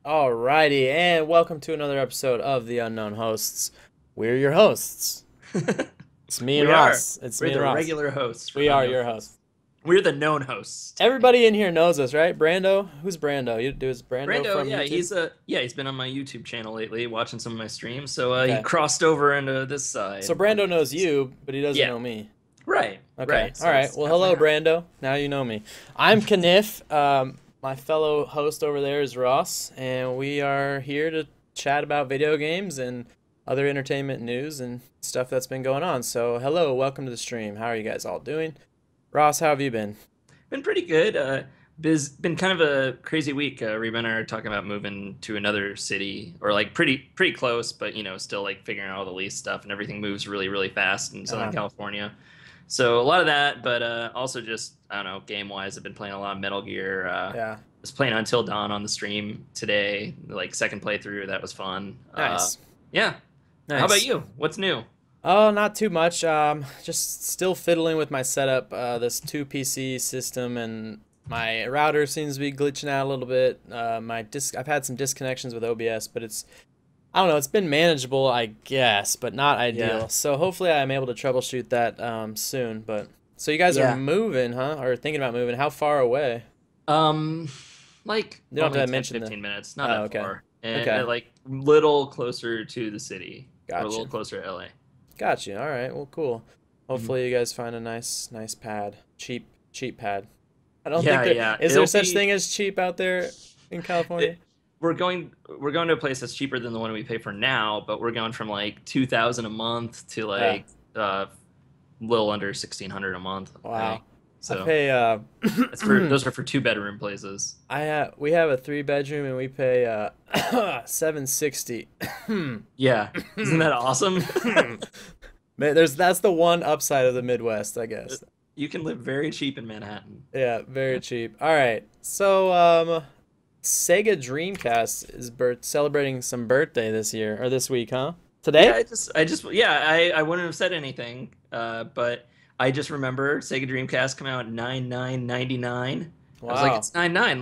Alrighty, and welcome to another episode of The Unknown Hosts. We're your hosts. It's me and We are. Ross. It's We're me and the Ross. regular hosts for We are unknown your hosts. hosts. We're the known hosts, technically. Everybody in here knows us, right? Brando? Who's Brando? You do is Brando Brando, from yeah, YouTube? he's been on my YouTube channel lately, watching some of my streams. So he Okay. crossed over into this So side. Brando knows you, but he doesn't Yeah, know me. right, Okay. right. All So right. it's Well, halfway hello, half. Brando. Now you know me. I'm Kniff. My fellow host over there is Ross, and we are here to chat about video games and other entertainment news and stuff that's been going on. So, hello, welcome to the stream. How are you guys all doing? Ross, how have you been? Been pretty good. Been kind of a crazy week. Reba and I are talking about moving to another city, or like pretty close, but still like figuring out all the lease stuff, and everything moves really fast in Southern Uh-huh. California. So a lot of that, but also just I don't know, game wise, I've been playing a lot of Metal Gear. Yeah. Was playing Until Dawn on the stream today, like second playthrough. That was fun. Nice. Yeah. How about Nice. you? What's new? Oh, not too much. Just still fiddling with my setup. This two PC system and my router seems to be glitching out a little bit. I've had some disconnections with OBS, but I don't know. It's been manageable, I guess, but not ideal. Yeah. So hopefully I'm able to troubleshoot that soon. But so you guys are Yeah. moving, huh? Or thinking about moving? How far away? Um, like You don't have only to 10, mention 15 the. minutes, not Oh, that okay. far, and Okay. like little closer to the city, or a little Gotcha. closer to LA. Got you. All right. Well, cool. Mhm. Hopefully you guys find a nice pad. Cheap pad. I don't think Yeah, there yeah. is there It'll such be. thing as cheap out there in California. It, we're going to a place that's cheaper than the one we pay for now, but we're going from like 2,000 a month to Yeah. like little under 1,600 a month, I Wow. think. I So pay that's for those are for two-bedroom places. we have a 3 bedroom and we pay 760. Yeah, isn't that awesome? Man, that's the one upside of the Midwest, I guess. You can live very cheap in Manhattan. Yeah, very cheap. All right. So, Sega Dreamcast is celebrating some birthday this year or this week, huh? Yeah, Today? yeah, I wouldn't have said anything, but I just remember Sega Dreamcast come out 9/9/99. I was like, Wow. it's 9/9.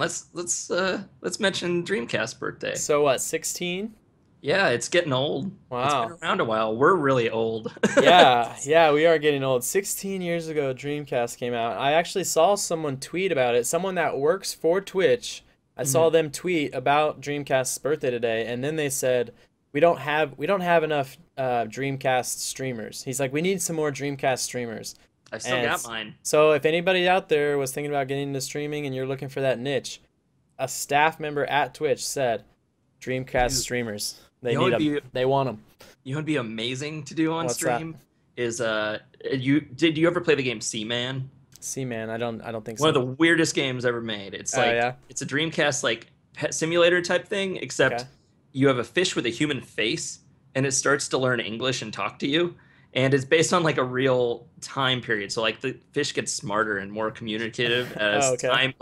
Let's mention Dreamcast birthday. So what, 16? Yeah, it's getting old. It's been Wow. around a while. We're really old. Yeah, yeah, we are getting old. 16 years ago, Dreamcast came out. I actually saw someone tweet about it. Someone that works for Twitch. I saw Mhm. them tweet about Dreamcast's birthday today, and then they said, "We don't have enough Dreamcast streamers." He's like, "We need some more Dreamcast streamers." I still And got mine. so, if anybody out there was thinking about getting into streaming and you're looking for that niche, a staff member at Twitch said, "Dreamcast Dude, streamers. They you know need what'd them. be They want them." you know what'd be amazing to do on What's that? stream is did you ever play the game Seaman? See, man, I don't think One of so. the weirdest games ever made. It's Oh like yeah. it's a Dreamcast like pet simulator type thing, Okay. except you have a fish with a human face, and it starts to learn English and talk to you. And it's based on like a real time period. So like the fish gets smarter and more communicative Oh, as okay. time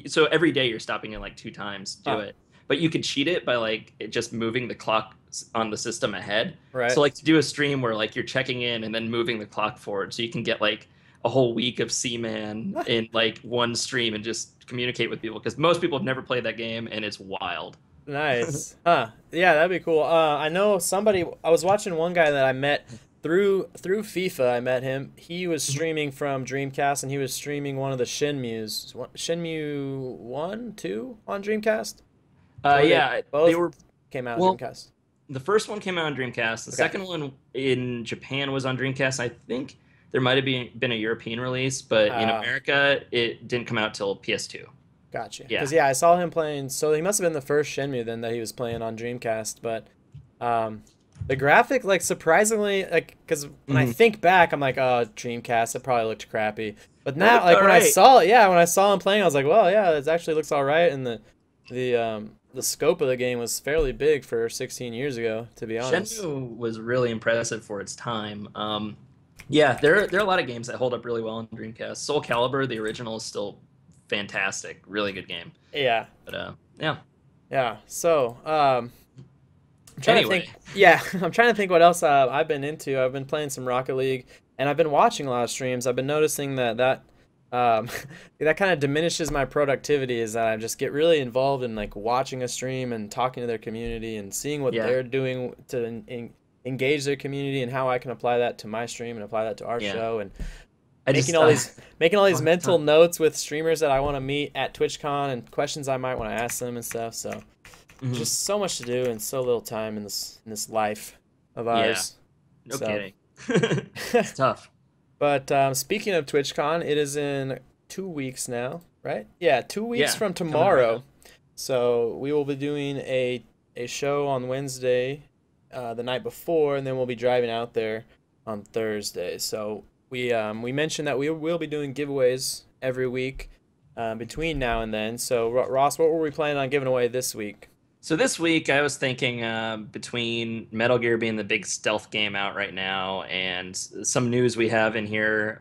so every day you're stopping it like two times to do Huh. it. But you could cheat it by like just moving the clock on the system ahead. Right. So like to do a stream where like you're checking in and then moving the clock forward so you can get like a whole week of Seaman in like one stream and just communicate with people because most people have never played that game and it's wild. Nice. Huh. Yeah, that'd be cool. I know somebody. I was watching one guy that I met through FIFA. I met him. He was streaming from Dreamcast, and he was streaming one of the Shenmue's. Shenmue 1, 2 on Dreamcast. Or Yeah, they both were came out on well. Dreamcast. The first one came out on Dreamcast. The Okay. second one in Japan was on Dreamcast. I think there might have been a European release, but in Uh, America it didn't come out till PS2. Gotcha. Yeah. Because yeah, I saw him playing. So he must have been the first Shenmue then that he was playing on Dreamcast. But um, the graphic, like surprisingly, like because when I Mhm. think back, I'm like, oh, Dreamcast, it probably looked crappy. But That now, looked like all when I right. saw it, yeah, when I saw him playing, I was like, well, yeah, it actually looks all right, and the scope of the game was fairly big for 16 years ago, to be honest. Shenmue was really impressive for its time. Yeah, there are a lot of games that hold up really well on Dreamcast. Soul Calibur, the original, is still fantastic. Really good game. Yeah, But yeah. yeah. So I'm trying to Anyway, think. Yeah, I'm trying to think what else I've been into. I've been playing some Rocket League, and I've been watching a lot of streams. I've been noticing that um, that kind of diminishes my productivity. Is that I just get really involved in like watching a stream and talking to their community and seeing what Yeah. they're doing to engage their community and how I can apply that to my stream and apply that to our Yeah. show and I making just all these making all these oh, mental notes with streamers that I want to meet at TwitchCon and questions I might want to ask them and stuff. So mhm. just so much to do and so little time in this life of Yeah. ours. No So, kidding. It's tough. but speaking of TwitchCon, it is in 2 weeks now, right? Yeah, 2 weeks Yeah. from Coming right tomorrow. up. So we will be doing a show on Wednesday, the night before, and then we'll be driving out there on Thursday. So we mentioned that we will be doing giveaways every week between now and then. So Ross, what were we planning on giving away this week? So this week I was thinking between Metal Gear being the big stealth game out right now and some news we have in here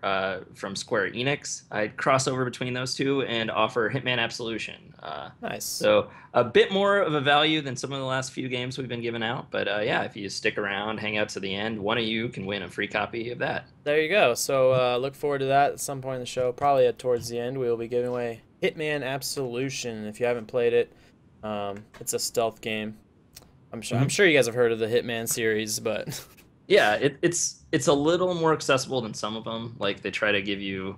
from Square-Enix, I'd cross over between those two and offer Hitman Absolution. Nice. So a bit more of a value than some of the last few games we've been giving out. But yeah, if you stick around, hang out to the end, one of you can win a free copy of that. There you go. So look forward to that at some point in the show. Probably towards the end, we will be giving away Hitman Absolution. If you haven't played it, it's a stealth game. I'm sure you guys have heard of the Hitman series, but Yeah, it's a little more accessible than some of them. Like they try to give you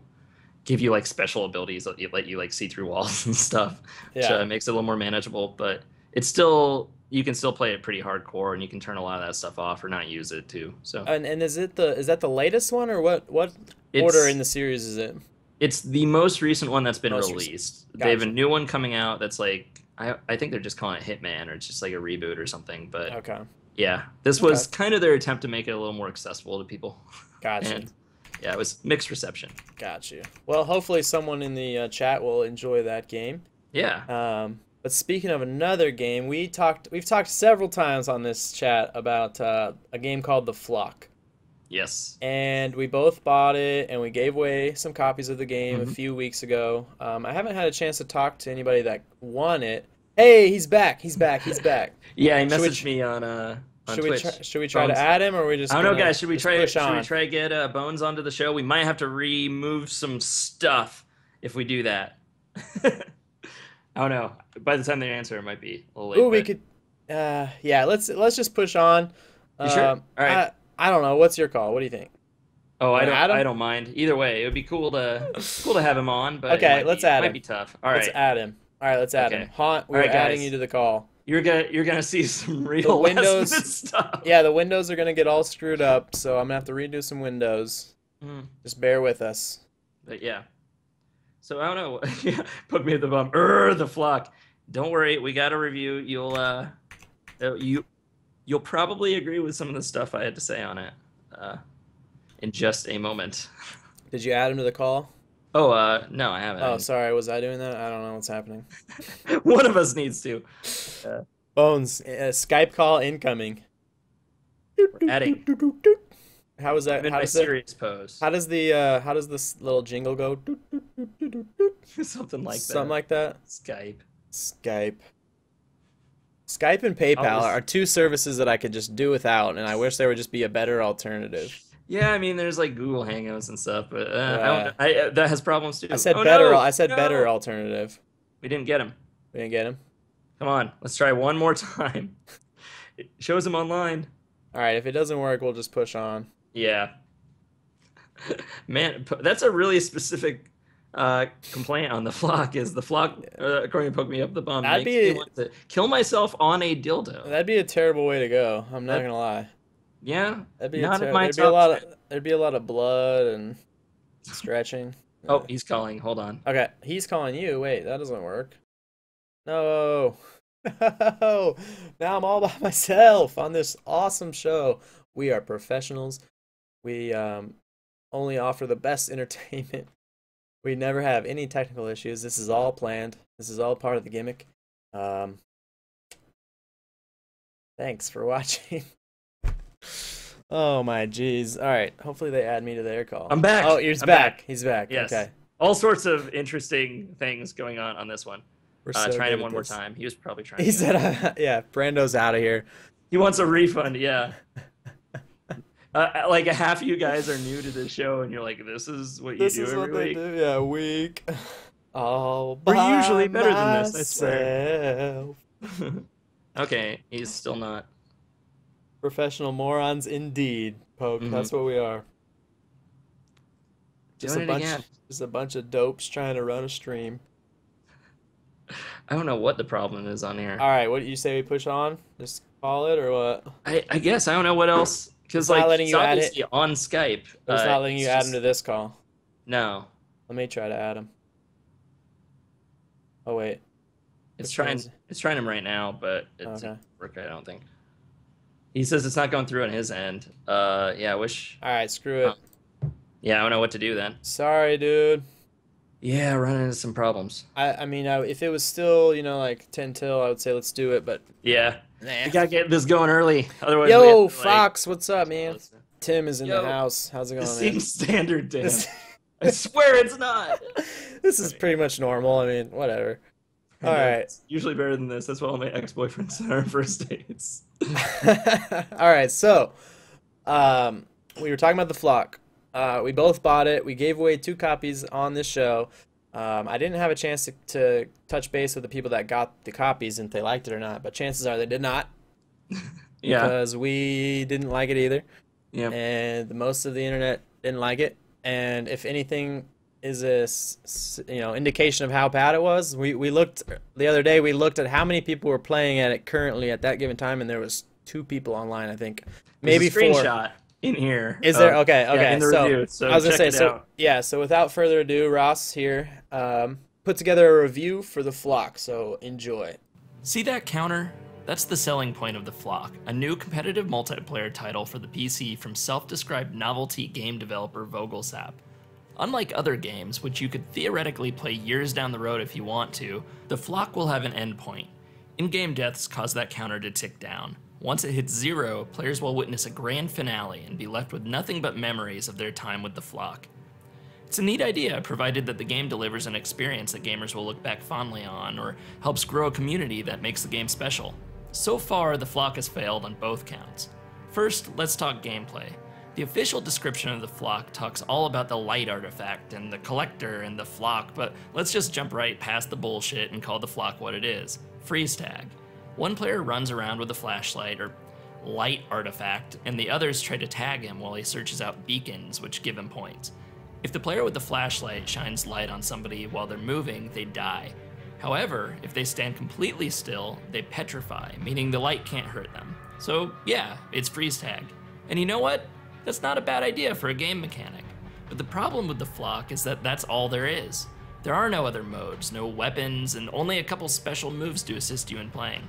like special abilities that let you like see through walls and stuff, which yeah. makes it a little more manageable. But it's still you can still play it pretty hardcore, and you can turn a lot of that stuff off or not use it too. So And is that the latest one or what order it's in the series is it? it's the most recent one that's been Most recent. released. They have a Gotcha. new one coming out that's like I think they're just calling it Hitman or it's just like a reboot or something. But Okay. yeah, this Okay. was kind of their attempt to make it a little more accessible to people. Gotcha. And yeah, it was mixed reception. Gotcha. Well, hopefully someone in the chat will enjoy that game. Yeah. But speaking of another game, we've talked several times on this chat about a game called The Flock. Yes. And we both bought it, and we gave away some copies of the game a Mhm. few weeks ago. I haven't had a chance to talk to anybody that won it. Hey, he's back! He's back! He's back! Yeah, he Should we messaged me on Should we Twitch. try to Bones. add him, or are we just I don't know, gonna guys. Should we just try? push Should we on? try get Bones onto the show? We might have to remove some stuff if we do that. I don't know. By the time they answer, it might be a little late. Ooh, we but- could. Yeah. Let's just push on. You sure? All right. I don't know. What's your call? What do you think? Oh, Wanna add him? I don't mind. Either way, it would be cool to have him on. But Okay, it let's be, add might him. be tough. All Let's right. add him. All right, let's add Okay. him. Haunt, we're All right, adding guys. you to the call. You're gonna see some real Windows- last-minute stuff. Yeah, the windows are gonna get all screwed up, so I'm gonna have to redo some windows. Mm, Just bear with us. but yeah. So I don't know. Yeah, put me at the bum. The Flock. Don't worry, we got a review. You'll probably agree with some of the stuff I had to say on it in just a moment. Did you add him to the call? Oh, no, I haven't. Oh, sorry. Was I doing that? I don't know what's happening. One of us needs to. Bones, Skype call incoming. We're adding. How was that? I'm in How my does serious pose. how does this little jingle go? Something like that. Something like that. Skype. Skype. Skype and PayPal Always- are two services that I could just do without, and I wish there would just be a better alternative. Yeah, I mean, there's like Google Hangouts and stuff, but Yeah. that has problems too. I said Oh, better. no! I said No! better alternative. We didn't get him. We didn't get him. Come on, let's try one more time. It shows him online. All right. If it doesn't work, we'll just push on. Yeah. Man, that's a really specific complaint on the Flock. Is the Flock, according to Poke Me Up the Bum, That'd makes be- me want to kill myself on a dildo. That'd be a terrible way to go. I'm not That- gonna lie. Yeah, That'd be not in ter- my there'd be a top lot 10. of there'd be a lot of blood and stretching. Oh, he's calling. Hold on. Okay, he's calling you. Wait, that doesn't work. No. No. Now I'm all by myself on this awesome show. We are professionals. We only offer the best entertainment. We never have any technical issues. This is all planned. This is all part of the gimmick. Thanks for watching. Oh my jeez. All right. Hopefully they add me to their call. I'm back. Oh, he's I'm back. back. He's back. Yes. Okay. All sorts of interesting things going on this one. We're so Trying good him at one more this. time. He was probably trying. He to said, yeah, Brando's out of here. he wants a refund. Yeah. Like half you guys are new to the show, and you're like, "This is what you This do is every what they week." do. Yeah, week. All We're by usually better than this, I swear. myself. Okay, he's still not. Professional morons indeed, Poke. Hmm. That's what we are. Just Doing a it bunch again. just a bunch of dopes trying to run a stream. I don't know what the problem is on here. All right, what do you say we push on? Just call it or what? I guess I don't know what else It's because not like letting he's you add it, obviously on Skype. but it's not letting you It's add him to just this call. no. Let me try to add him. Oh wait. It's Which one trying is it? it's trying him right now, but it Okay. didn't work. I don't think. He says it's not going through on his end. Yeah, I wish. All right, screw it. Yeah, I don't know what to do then. Sorry, dude. Yeah, running into some problems. I mean, if it was still, like 10 till, I would say let's do it, but Yeah, nah. we gotta get this going early. Otherwise, Yo, we have to, Fox, what's up, man? listen. Tim is in Yo, the house. How's it It going, man? seems standard to him. This, I swear it's not. this is pretty much normal. I mean, whatever. All I know, right. it's usually better than this. That's why all my ex-boyfriends are on first dates. All right, so we were talking about the flock. We both bought it. We gave away 2 copies on this show. I didn't have a chance to touch base with the people that got the copies and if they liked it or not, but chances are they did not Yeah. because we didn't like it either. Yeah. And most of the internet didn't like it. And if anything is a indication of how bad it was, we looked the other day. We looked at how many people were playing at it currently at that given time, and there was 2 people online. I think maybe There's a 4. screenshot in here. Is there? Okay, Yeah, okay. in the review. So I was gonna check say, it out. so without further ado, Ross here put together a review for the flock. So enjoy. See that counter? That's the selling point of The Flock, a new competitive multiplayer title for the PC from self-described novelty game developer Vogelsap. Unlike other games, which you could theoretically play years down the road if you want to, The Flock will have an endpoint. In-game deaths cause that counter to tick down. Once it hits 0, players will witness a grand finale and be left with nothing but memories of their time with The Flock. It's a neat idea, provided that the game delivers an experience that gamers will look back fondly on, or helps grow a community that makes the game special. So far, The Flock has failed on both counts. First, let's talk gameplay. The official description of The Flock talks all about the light artifact and the collector and the flock, but let's just jump right past the bullshit and call The Flock what it is: freeze tag. One player runs around with a flashlight or light artifact, and the others try to tag him while he searches out beacons, which give him points. If the player with the flashlight shines light on somebody while they're moving, they die. However, if they stand completely still, they petrify, meaning the light can't hurt them. So yeah, it's freeze tag. And you know what? That's not a bad idea for a game mechanic. But the problem with The Flock is that that's all there is. There are no other modes, no weapons, and only a couple special moves to assist you in playing.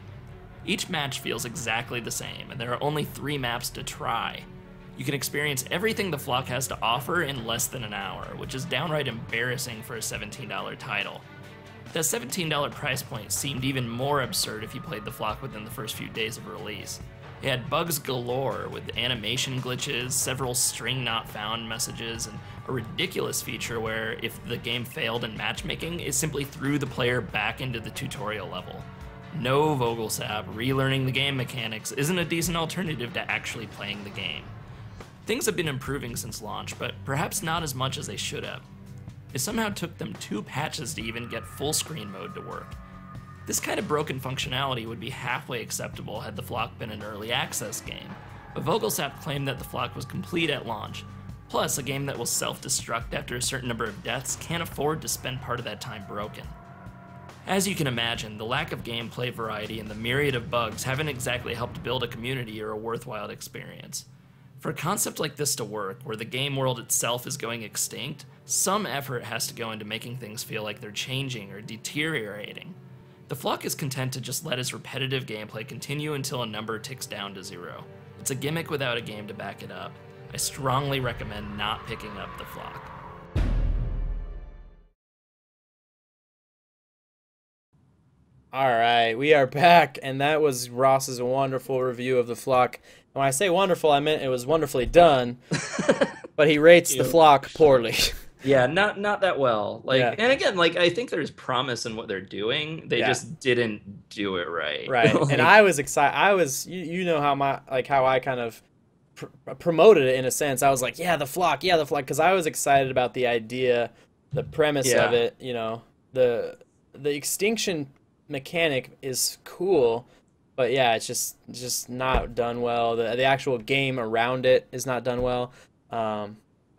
Each match feels exactly the same, and there are only 3 maps to try. You can experience everything The Flock has to offer in less than an hour, which is downright embarrassing for a $17 title. That $17 price point seemed even more absurd if you played The Flock within the first few days of release. It had bugs galore with animation glitches, several string not found messages, and a ridiculous feature where if the game failed in matchmaking, it simply threw the player back into the tutorial level. No, Vogelsap, relearning the game mechanics isn't a decent alternative to actually playing the game. Things have been improving since launch, but perhaps not as much as they should have. It somehow took them 2 patches to even get full screen mode to work. This kind of broken functionality would be halfway acceptable had The Flock been an early access game, but Vogelsap claimed that The Flock was complete at launch. Plus, a game that will self-destruct after a certain number of deaths can't afford to spend part of that time broken. As you can imagine, the lack of gameplay variety and the myriad of bugs haven't exactly helped build a community or a worthwhile experience. For a concept like this to work, where the game world itself is going extinct, some effort has to go into making things feel like they're changing or deteriorating. The Flock is content to just let its repetitive gameplay continue until a number ticks down to 0. It's a gimmick without a game to back it up. I strongly recommend not picking up The Flock. All right, we are back, and that was Ross's wonderful review of The Flock. And when I say wonderful, I meant it was wonderfully done, but he rates The Flock poorly. Yeah, not that well. Like, Yeah. and again, like I think there's promise in what they're doing. They Yeah. just didn't do it right. Right. Like, And I was excited. You know how how I kind of promoted it in a sense. I was like, yeah, the flock, because I was excited about the idea, the premise of it. You know, the extinction mechanic is cool, but yeah, it's just not done well. The actual game around it is not done well.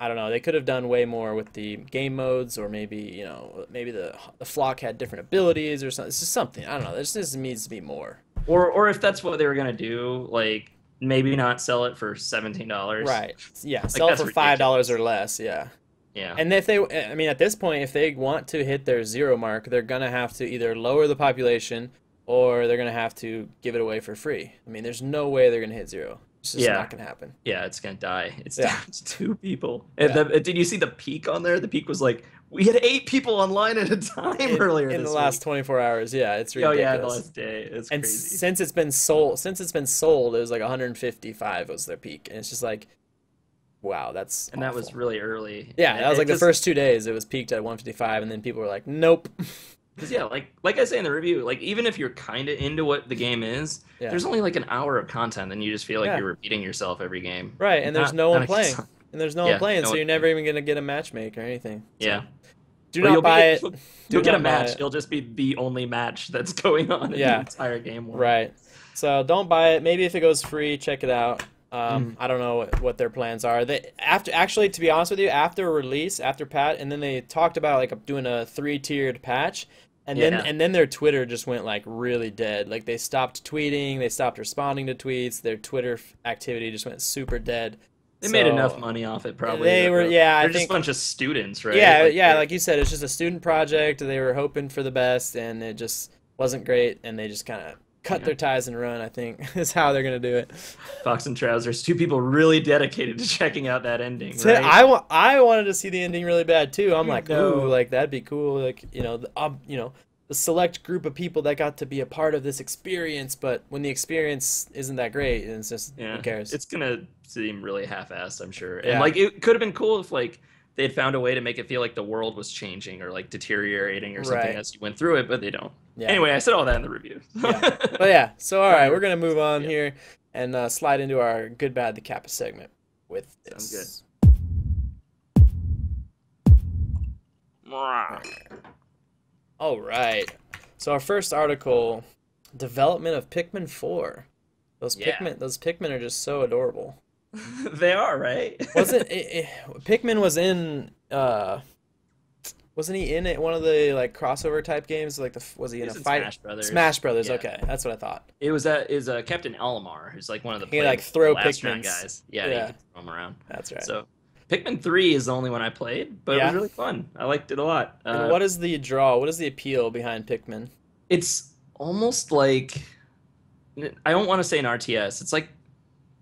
I don't know. They could have done way more with the game modes, or maybe maybe the flock had different abilities or something. It's just something. I don't know. This just needs to be more. Or if that's what they were gonna do, like maybe not sell it for $17. Right. Yeah. Like, Sell it for ridiculous. $5 or less. Yeah. Yeah. And if they, I mean, at this point, if they want to hit their 0 mark, they're gonna have to either lower the population or they're gonna have to give it away for free. I mean, there's no way they're gonna hit 0. It's just not gonna happen. Yeah, it's gonna die. It's Yeah. down to 2 people. And did you see the peak on there? The peak was like, we had 8 people online at a time earlier in this the last week. 24 hours. Yeah, it's Oh ridiculous. yeah, the last day. It's And crazy. since it's been sold, it was like 155 was their peak, and it's just like, wow, that's And that was awful. really early. Yeah, And that was it like the just- first 2 days. It was peaked at 155, and then people were like, nope. 'cause, yeah, like I say in the review, like even if you're kind of into what the game is, Yeah. there's only like an hour of content, and you just feel like Yeah. you're repeating yourself every game. Right, and there's Not- no one not playing. exciting. And there's no one Yeah, playing, no so one you're never even gonna get a matchmaker or anything. So, Yeah. do Or not you'll buy it. You'll Do get a not buy match. it. It'll just be the only match that's going on in Yeah. the entire game. Right. So don't buy it. Maybe if it goes free, check it out. I don't know what their plans are. They actually, to be honest with you, after release, after patch, and then they talked about like doing a 3-tiered patch, and then their Twitter just went like really dead. Like they stopped tweeting, they stopped responding to tweets. Their Twitter activity just went super dead. They made So, enough money off it, probably. They were, yeah. They're I just think a bunch of students, right? Yeah, Like, yeah, like you said, it's just a student project. They were hoping for the best, and it just wasn't great, and they just kind of cut their ties and run, I think, is how they're going to do it. Fox and Trousers, 2 people really dedicated to checking out that ending, So right? I wanted to see the ending really bad, too. I'm like, No. ooh, like, that'd be cool. Like, the select group of people that got to be a part of this experience, but when the experience isn't that great, and it's just, who cares? It's gonna seem really half-assed, I'm sure. Yeah. And like it could have been cool if like they had found a way to make it feel like the world was changing or like deteriorating or something Right. as you went through it, but they don't. Yeah. Anyway, I said all that in the review. Yeah. But yeah, so all right, we're going to move on here and slide into our good, bad, the Kappa segment with this. All right. So our first article, development of Pikmin 4. Those Pikmin are just so adorable. They are, right? Pikmin was in wasn't he in it one of the like crossover type games? Like was he in a fight? Smash Brothers. Smash Brothers. Yeah. Okay, that's what I thought. It was Captain Alomar, who's like one of the He like throw last round Pikmins. guys. Yeah, Yeah. he could throw them around. That's right. So Pikmin 3 is the only one I played, but it Yeah. was really fun. I liked it a lot. And what is the draw? What is the appeal behind Pikmin? It's almost like, I don't want to say an RTS. It's like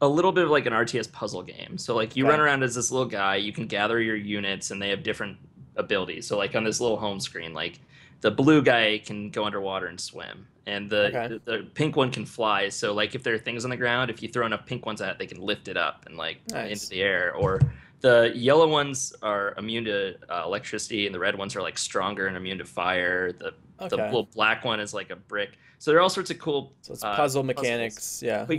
a little bit of like an RTS puzzle game. So like you Okay. run around as this little guy, you can gather your units and they have different abilities. So like on this little home screen, like the blue guy can go underwater and swim, and the pink one can fly. So like if there are things on the ground, if you throw enough pink ones at it, they can lift it up and like into the air. Or the yellow ones are immune to electricity, and the red ones are like stronger and immune to fire. The little black one is like a brick. So there are all sorts of cool. So it's puzzle puzzles. mechanics, yeah. But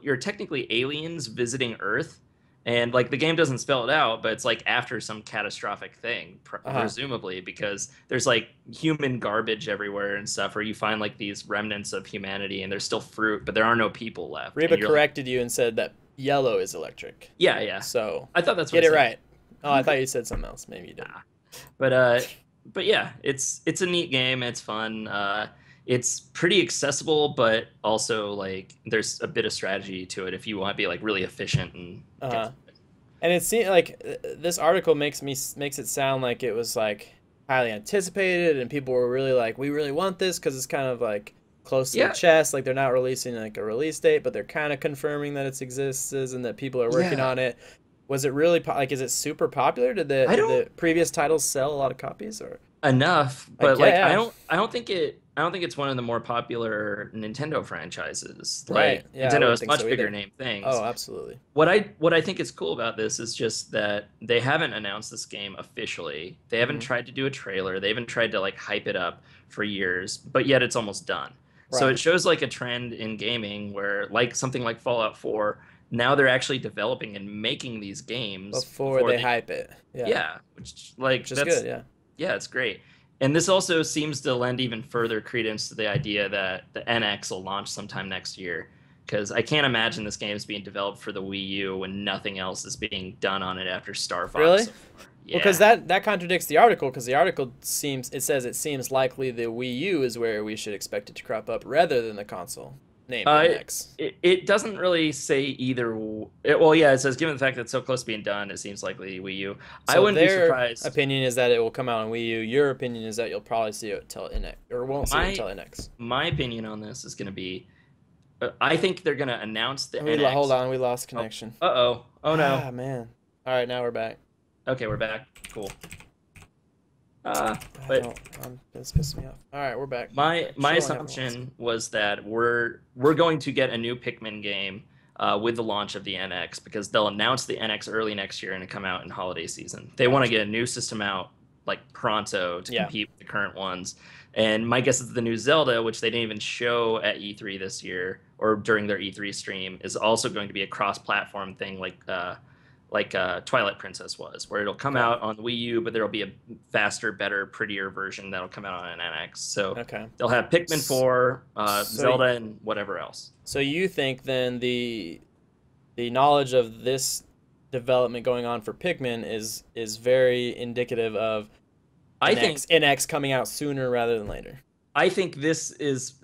you're technically aliens visiting Earth, and like the game doesn't spell it out, but it's like after some catastrophic thing, presumably, because there's like human garbage everywhere and stuff, or you find like these remnants of humanity, and there's still fruit, but there are no people left. Reba corrected you and said that yellow is electric. Yeah. So I thought that's what get it right. Oh, I thought you said something else. Maybe you didn't. But yeah, it's a neat game. It's fun. It's pretty accessible, but also like there's a bit of strategy to it if you want to be like really efficient and. And it seems like this article makes it sound like it was like highly anticipated, and people were really like, we really want this because it's kind of like close to the chest. Like they're not releasing like a release date, but they're kind of confirming that it exists and that people are working on it. Was it really like? Is it super popular? Did the previous titles sell a lot of copies or enough? But I don't think it's one of the more popular Nintendo franchises. Right. Like Nintendo has much bigger name things. Oh, absolutely. What I think is cool about this is just that they haven't announced this game officially. They haven't tried to do a trailer. They haven't tried to like hype it up for years, but yet it's almost done. Right. So it shows like a trend in gaming where like something like Fallout 4, now they're actually developing and making these games before they hype it. Yeah, which like which is good. Yeah. Yeah, it's great. And this also seems to lend even further credence to the idea that the NX will launch sometime next year. Because I can't imagine this game is being developed for the Wii U when nothing else is being done on it after Star Fox. Really? Yeah. Well, because that contradicts the article. Because the article says it seems likely the Wii U is where we should expect it to crop up rather than the console named NX. It doesn't really say either. Well, yeah, it says given the fact that it's so close to being done, it seems likely Wii U. So I wouldn't be their surprised. opinion is that it will come out on Wii U. Your opinion is that you'll probably see it until NX, or won't see it until NX. My opinion on this is going to be, I think they're going to announce the NX. Hold on, we lost connection. Oh no. Ah, man. All right, now we're back. Okay, we're back. Cool. This pissed me off. All right, we're back. My assumption was that we're going to get a new Pikmin game with the launch of the NX, because they'll announce the NX early next year and it come out in holiday season. They want to get a new system out like pronto to compete with the current ones. And my guess is the new Zelda, which they didn't even show at E3 this year or during their E3 stream, is also going to be a cross-platform thing like Twilight Princess was, where it'll come out on the Wii U, but there'll be a faster, better, prettier version that'll come out on an NX. So they'll have Pikmin 4, Zelda, and whatever else. So you think then the knowledge of this development going on for Pikmin is very indicative of NX coming out sooner rather than later? I think this is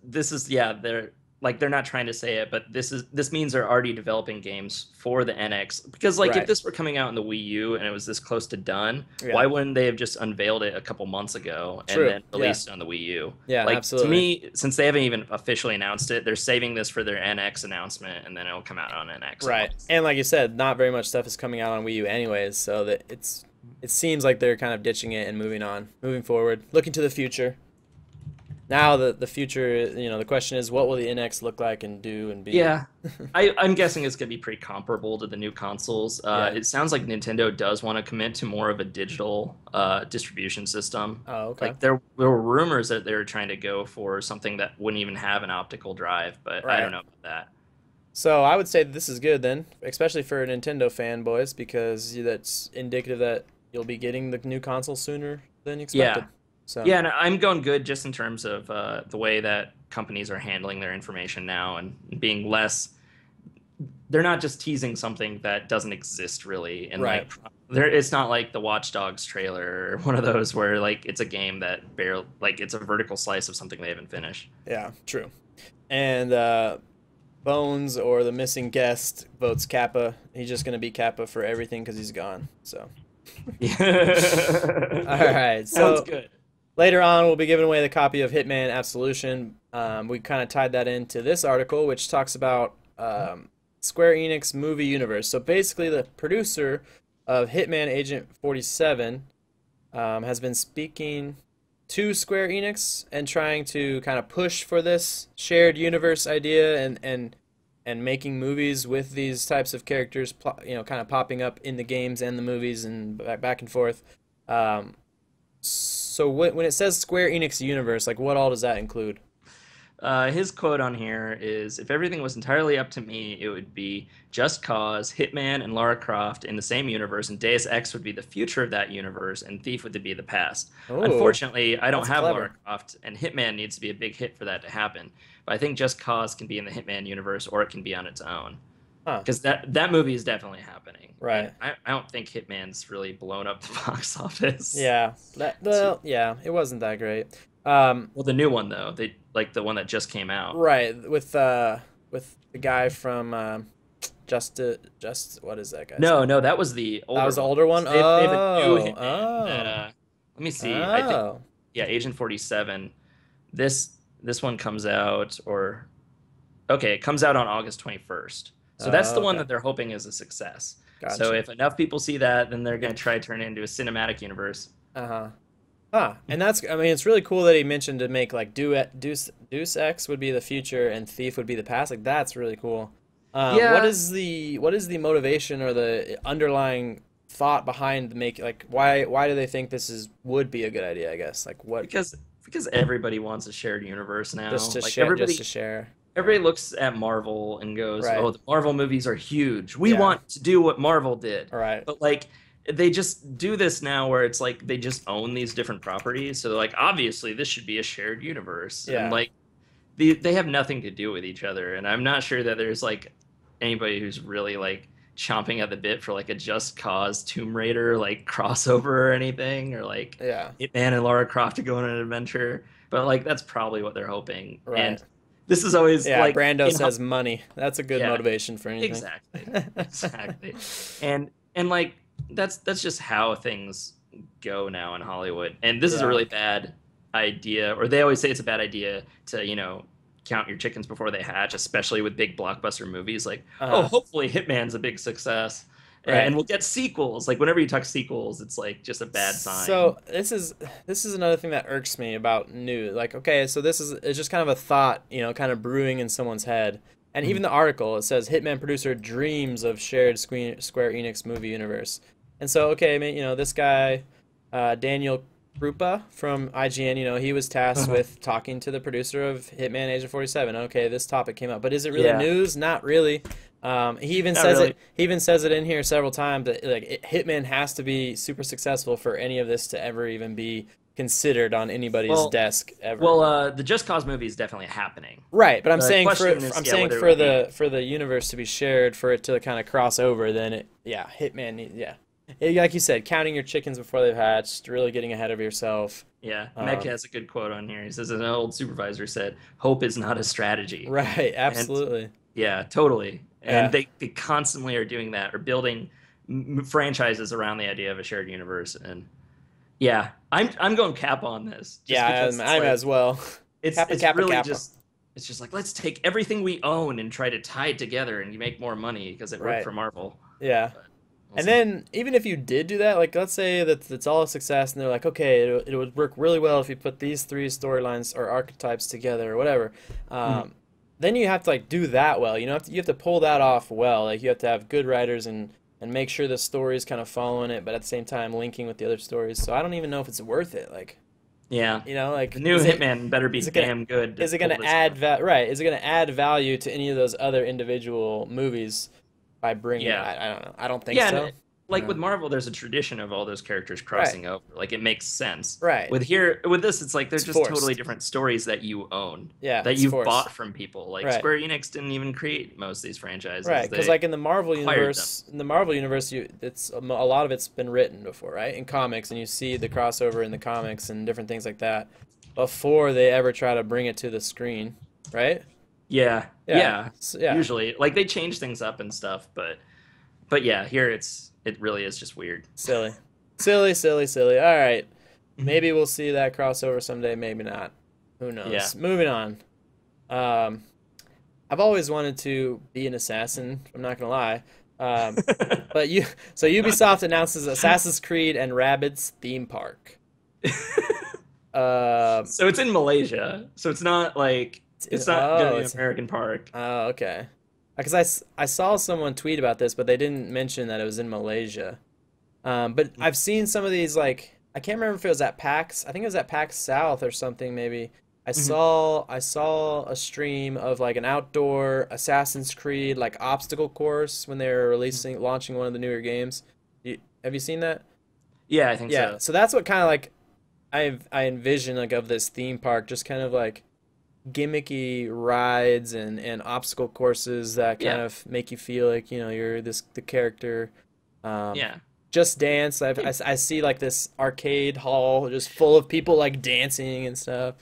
they're not trying to say it, but this means they're already developing games for the NX. Because if this were coming out in the Wii U and it was this close to done, why wouldn't they have just unveiled it a couple months ago and then released it on the Wii U? Yeah, absolutely. To me, since they haven't even officially announced it, they're saving this for their NX announcement, and then it'll come out on NX. Right, and like you said, not very much stuff is coming out on Wii U anyways, so that it seems like they're kind of ditching it and moving forward, looking to the future. Now the future, the question is, what will the NX look like and do and be? Yeah, I'm guessing it's going to be pretty comparable to the new consoles. It sounds like Nintendo does want to commit to more of a digital distribution system. Oh, okay. Like there were rumors that they were trying to go for something that wouldn't even have an optical drive, but I don't know about that. So I would say this is good then, especially for Nintendo fanboys, because that's indicative that you'll be getting the new console sooner than you expected. Yeah. So. Yeah, and I'm going good just in terms of the way that companies are handling their information now and being less. They're not just teasing something that doesn't exist really, and it's not like the Watch Dogs trailer or one of those where it's a game that it's a vertical slice of something they haven't finished. Yeah, true. And Bones, or the missing guest, votes Kappa. He's just gonna be Kappa for everything because he's gone. So. Yeah. All right. So. Sounds good. Later on, we'll be giving away the copy of Hitman Absolution. We kind of tied that into this article, which talks about Square-Enix movie universe. So basically, the producer of Hitman Agent 47 has been speaking to Square-Enix and trying to kind of push for this shared universe idea and making movies with these types of characters, kind of popping up in the games and the movies and back and forth. So when it says Square Enix universe, what all does that include? His quote on here is, "If everything was entirely up to me, it would be Just Cause, Hitman, and Lara Croft in the same universe, and Deus Ex would be the future of that universe, and Thief would be the past. Ooh, unfortunately, I don't have clever. Lara Croft, and Hitman needs to be a big hit for that to happen. But I think Just Cause can be in the Hitman universe, or it can be on its own. Because that movie is definitely happening. Right. I don't think Hitman's really blown up the box office. Yeah. It wasn't that great. Well, the new one though, the one that just came out. Right, with the guy from just what is that guy? No, that was the older. That was the older one. They have a new Hitman that, let me see. I think Agent 47. This one comes out it comes out on August 21st. So that's the one that they're hoping is a success. Gotcha. So if enough people see that, then they're going to try to turn it into a cinematic universe. And it's really cool that he mentioned to make Deus Ex would be the future and Thief would be the past. That's really cool. What is the motivation or the underlying thought behind why do they think this would be a good idea? I guess what? Because everybody wants a shared universe now. Just to like share. everybody, Just to share. everybody looks at Marvel and goes, Right. "Oh, the Marvel movies are huge. We Yeah. want to do what Marvel did." Right. But like they just do this now where it's like they just own these different properties. So they're like, obviously this should be a shared universe. Yeah. And like they have nothing to do with each other. And I'm not sure that there's like anybody who's really like chomping at the bit for like a Just Cause Tomb Raider like crossover or anything, or like Yeah. Hitman and Lara Croft to go on an adventure. But like that's probably what they're hoping. Right. And this is always Yeah, like Brando says money. That's a good Yeah. motivation for anything. Exactly. And like that's just how things go now in Hollywood. And this is a Yeah. really bad idea, or they always say it's a bad idea to, count your chickens before they hatch, especially with big blockbuster movies. Like, oh, hopefully Hitman's a big success. Right. And we'll get sequels. Like whenever you talk sequels, it's like just a bad sign. So this is another thing that irks me about news. Like, okay, so it's just kind of a thought, kind of brewing in someone's head. And even the article, it says Hitman producer dreams of shared Square-Enix movie universe. And so, okay, I mean, this guy, Daniel Krupa from IGN, he was tasked with talking to the producer of Hitman Agent 47. Okay, this topic came up, but is it really news? Not really. He even says it. He even says it in here several times that Hitman has to be super successful for any of this to ever even be considered on anybody's desk ever. Well, the Just Cause movie is definitely happening. Right, but I'm The saying question is, whether for the universe to be shared, for it to kind of cross over, then Hitman, like you said, counting your chickens before they've hatched, really getting ahead of yourself. Yeah, Meg has a good quote on here. He says, an old supervisor said, "Hope is not a strategy." Right, absolutely. And, yeah, totally. And Yeah. they constantly are doing that, or building franchises around the idea of a shared universe. And yeah, I'm going Kappa on this. I'm as well. It's Kappa, really Kappa. it's just like, let's take everything we own and try to tie it together and you make more money because it worked for Marvel. Yeah. We'll and see. then even if you did do that, like let's say that it's all a success and they're like, okay, it would work really well if you put these three storylines or archetypes together or whatever. Then you have to like do that well. You have to pull that off well. Like you have to have good writers and make sure the story is kind of following it, but at the same time linking with the other stories. So I don't even know if it's worth it. Like, yeah, like the new Hitman better be damn good. Is it going to add Is it going to add value to any of those other individual movies by bringing? I don't know. I don't think so. Like with Marvel, there's a tradition of all those characters crossing over. Like it makes sense. Right. With this, it's like they're just totally different stories that you own. Yeah. That you've bought from people. Like Square Enix didn't even create most of these franchises. Right. Because like in the Marvel universe, it's a lot of it's been written before, right? In comics, and you see the crossover in the comics and different things like that before they ever try to bring it to the screen, right? Yeah. So, yeah. Usually, like they change things up and stuff, but yeah, here it really is just weird. Silly. All right. Maybe we'll see that crossover someday, maybe not. Who knows? Yeah. Moving on. I've always wanted to be an assassin, I'm not going to lie. But Ubisoft announces Assassin's Creed and Rabbids theme park. So it's in Malaysia. So it's not like it's not going to be an American park. Oh, okay. Because I saw someone tweet about this, but they didn't mention that it was in Malaysia. But I've seen some of these, like, I can't remember if it was at PAX. I think it was at PAX South or something, maybe. I saw a stream of, like, an outdoor Assassin's Creed, like, obstacle course when they were launching one of the newer games. Have you seen that? Yeah, I think so. So that's what kind of, like, I envision, like, of this theme park, just kind of, like, gimmicky rides and obstacle courses that kind of make you feel like you're the character. Just Dance. I see like this arcade hall just full of people like dancing and stuff.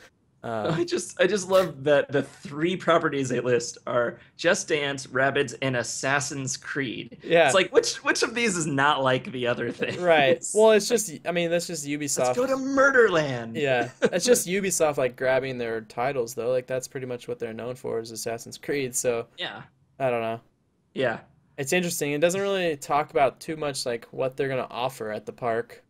I just love that the three properties they list are Just Dance, Rabbids, and Assassin's Creed. Yeah, it's like which of these is not like the other thing? Right. Well, it's just that's just Ubisoft. Let's go to Murderland. Yeah, that's just Ubisoft like grabbing their titles though. Like that's pretty much what they're known for is Assassin's Creed. So yeah, I don't know. Yeah, it's interesting. It doesn't really talk about too much like what they're gonna offer at the park.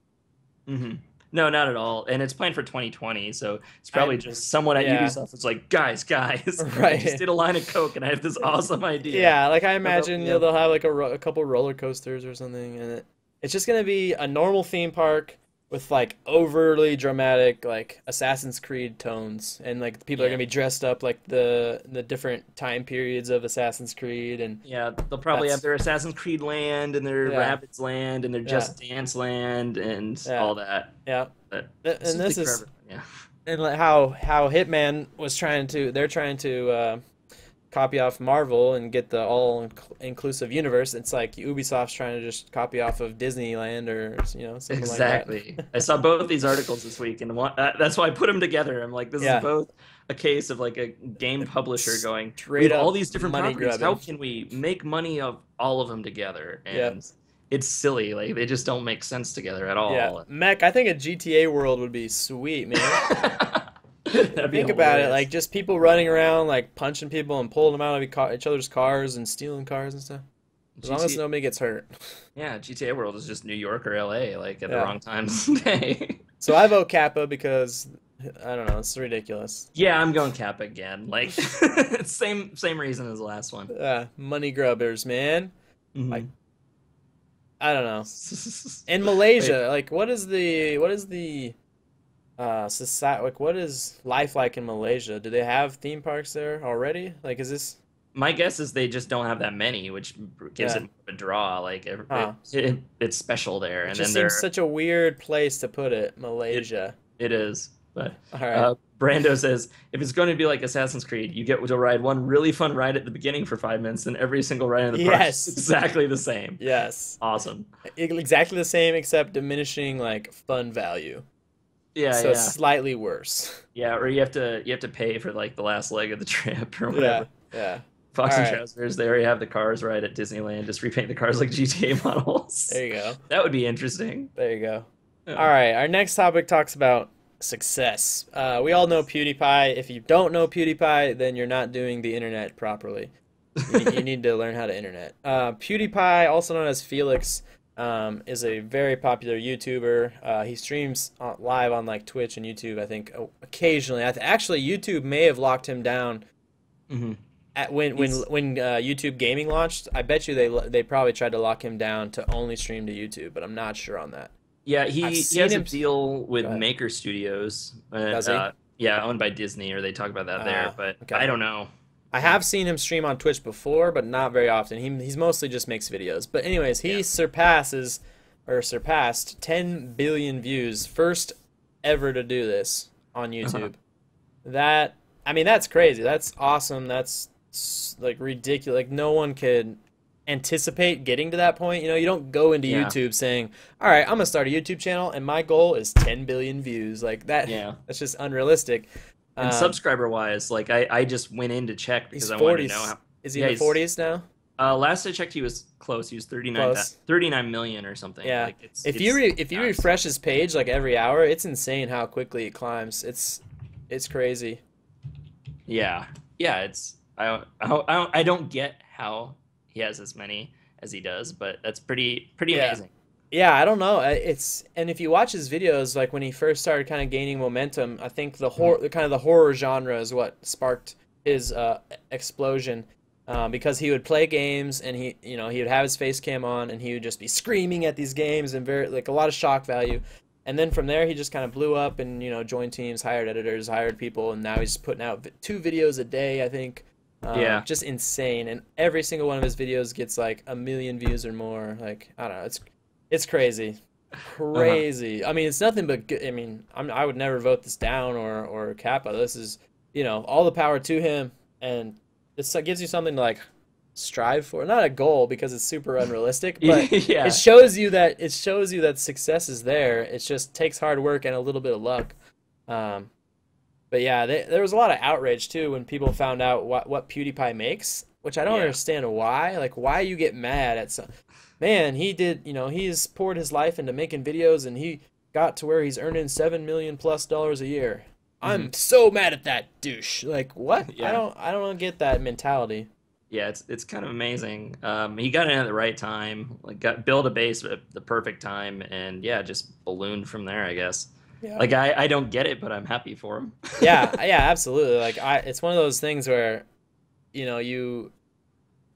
No, not at all. And it's planned for 2020, so it's probably just someone at Ubisoft that's like, guys, right. I just did a line of Coke and I have this awesome idea. Yeah, like I imagine they'll have like a couple roller coasters or something, and it's just gonna be a normal theme park with like overly dramatic like Assassin's Creed tones, and like people are gonna be dressed up like the different time periods of Assassin's Creed, and Yeah, they'll probably have their Assassin's Creed land and their yeah, Rabbids land and their yeah, Just Dance land and yeah, all that. yeah. But And this something for is everyone. Yeah. and like how Hitman was they're trying to copy off Marvel and get the all inclusive universe. It's like Ubisoft's trying to just copy off of Disneyland or something Exactly. like that. I saw both these articles this week, and that's why I put them together. I'm like, this is both a case of like a game publisher going, we Straight have up all these different money properties. grubbing. How can we make money of all of them together? And Yeah. it's silly. Like they just don't make sense together at all. Yeah, Mech, I think a GTA world would be sweet, man. That'd be Think about it, hilarious. like just people running around, like punching people and pulling them out of each other's cars and stealing cars and stuff. As long as nobody gets hurt. Yeah, GTA World is just New York or LA, like at the Yeah. wrong times of day. So I vote Kappa because I don't know, it's ridiculous. Yeah, I'm going Kappa again. Like same reason as the last one. Money grubbers, man. Mhm. Like I don't know. In Malaysia, like what is the society, like what is life like in Malaysia? Do they have theme parks there already? Like is this My guess is they just don't have that many, which gives it a draw. Like it's special there, it and just then seems such a weird place to put it, Malaysia. it is. But All right. Brando says if it's going to be like Assassin's Creed, you get to ride one really fun ride at the beginning for 5 minutes, and every single ride in the park is exactly the same. Yes. Awesome. Exactly the same, except diminishing like fun value. Yeah, So yeah. slightly worse. Yeah, or you have to pay for like the last leg of the trip or whatever. Yeah. Fox All and right. Trousers, they already have the cars right at Disneyland. Just repaint the cars like GTA models. There you go. That would be interesting. There you go. Yeah. All right. Our next topic talks about success. We all know PewDiePie. If you don't know PewDiePie, then you're not doing the internet properly. You need to learn how to internet. PewDiePie, also known as Felix, is a very popular YouTuber. He streams live on like Twitch and YouTube, I think, occasionally. Actually, YouTube may have locked him down when YouTube Gaming launched. I bet you they probably tried to lock him down to only stream to YouTube, but I'm not sure on that. Yeah, he has a deal with Go ahead. Maker Studios. Does he? Yeah, owned by Disney, or they talk about that there, but okay. I don't know. I have seen him stream on Twitch before, but not very often. He's mostly just makes videos. But anyways, he surpassed 10 billion views, first ever to do this on YouTube. That's crazy. That's awesome. That's like ridiculous. Like no one could anticipate getting to that point. You don't go into YouTube saying, all right, I'm gonna start a YouTube channel and my goal is 10 billion views. Like that. Yeah. That's just unrealistic. And subscriber wise, like I just went in to check because I 40s. wanted to know how. Is he in the 40s now? Last I checked, he was close. He was 39 million or something. Yeah. Like if you refresh his page like every hour, it's insane how quickly it climbs. It's crazy. Yeah. I don't get how he has as many as he does, but that's pretty amazing. Yeah, I don't know. And if you watch his videos, like when he first started kind of gaining momentum, I think the horror genre is what sparked his explosion. Because he would play games and he would have his face cam on and he would just be screaming at these games and very like a lot of shock value. And then from there he just kind of blew up and joined teams, hired editors, hired people, and now he's putting out 2 videos a day, I think. Just insane. And every single one of his videos gets like 1 million views or more. Like I don't know, it's crazy. I mean, it's nothing but good. I mean, I would never vote this down or Kappa. This is, all the power to him, and it gives you something to like strive for. Not a goal because it's super unrealistic, but Yeah. it shows you that success is there. It just takes hard work and a little bit of luck. But yeah, there was a lot of outrage too when people found out what PewDiePie makes, which I don't understand why. Like, why you get mad at some man? He did, he's poured his life into making videos, and he got to where he's earning $7 million+ a year. I'm so mad at that douche. Like, what? Yeah. I don't get that mentality. Yeah, it's kind of amazing. He got in at the right time, like built a base at the perfect time, and just ballooned from there, I guess. Yeah. Like I don't get it, but I'm happy for him. yeah, absolutely. Like it's one of those things where, you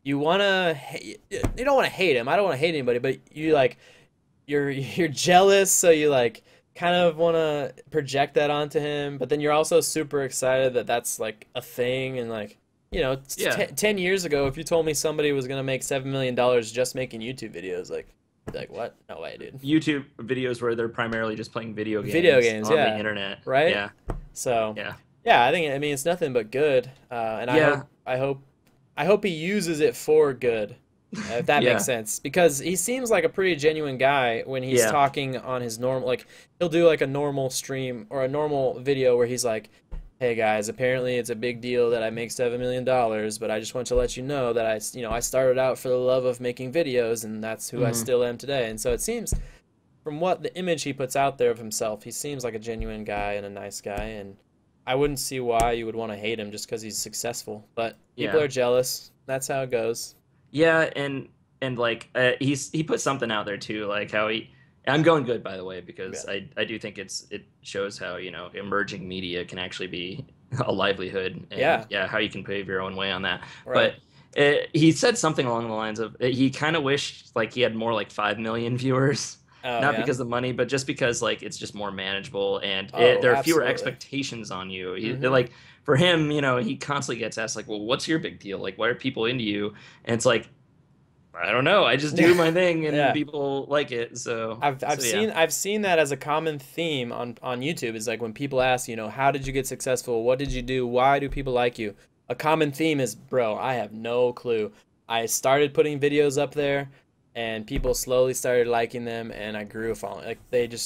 don't want to hate him. I don't want to hate anybody, but you're jealous, so you like kind of want to project that onto him, but then you're also super excited that that's like a thing. And like, you know, Yeah. 10 years ago, if you told me somebody was gonna make $7 million just making YouTube videos, like what? No way, dude. YouTube videos where they're primarily just playing video games on yeah, the internet. right? Yeah. So Yeah. yeah, I mean, it's nothing but good. And Yeah. I hope he uses it for good, if that Yeah. makes sense. Because he seems like a pretty genuine guy when he's Yeah. talking on his normal, like he'll do like a normal stream or a normal video where he's like, "Hey guys, apparently it's a big deal that I make $7 million, but I just want to let you know that I started out for the love of making videos, and that's who I still am today." And so it seems, from what the image he puts out there of himself, he seems like a genuine guy and a nice guy, and I wouldn't see why you would want to hate him just because he's successful. But people Yeah. are jealous. That's how it goes. Yeah, and like he put something out there too, like how I'm going good, by the way, because Yeah. I do think it shows how, you know, emerging media can actually be a livelihood, and how you can pave your own way on that. Right. But he said something along the lines of he kind of wished like he had more like 5 million viewers. Oh, Not yeah? because of money, but just because like it's just more manageable, and Oh, there are fewer absolutely. expectations on you. Mhm. Like for him, you know, he constantly gets asked like, "Well, what's your big deal? Like, why are people into you?" And it's like, I don't know. I just do my thing, and Yeah. people like it. So I've so, yeah. I've seen that as a common theme on YouTube. Is like when people ask, you know, how did you get successful? What did you do? Why do people like you? A common theme is, bro, I have no clue. I started putting videos up there, and people slowly started liking them, and I grew a following. Like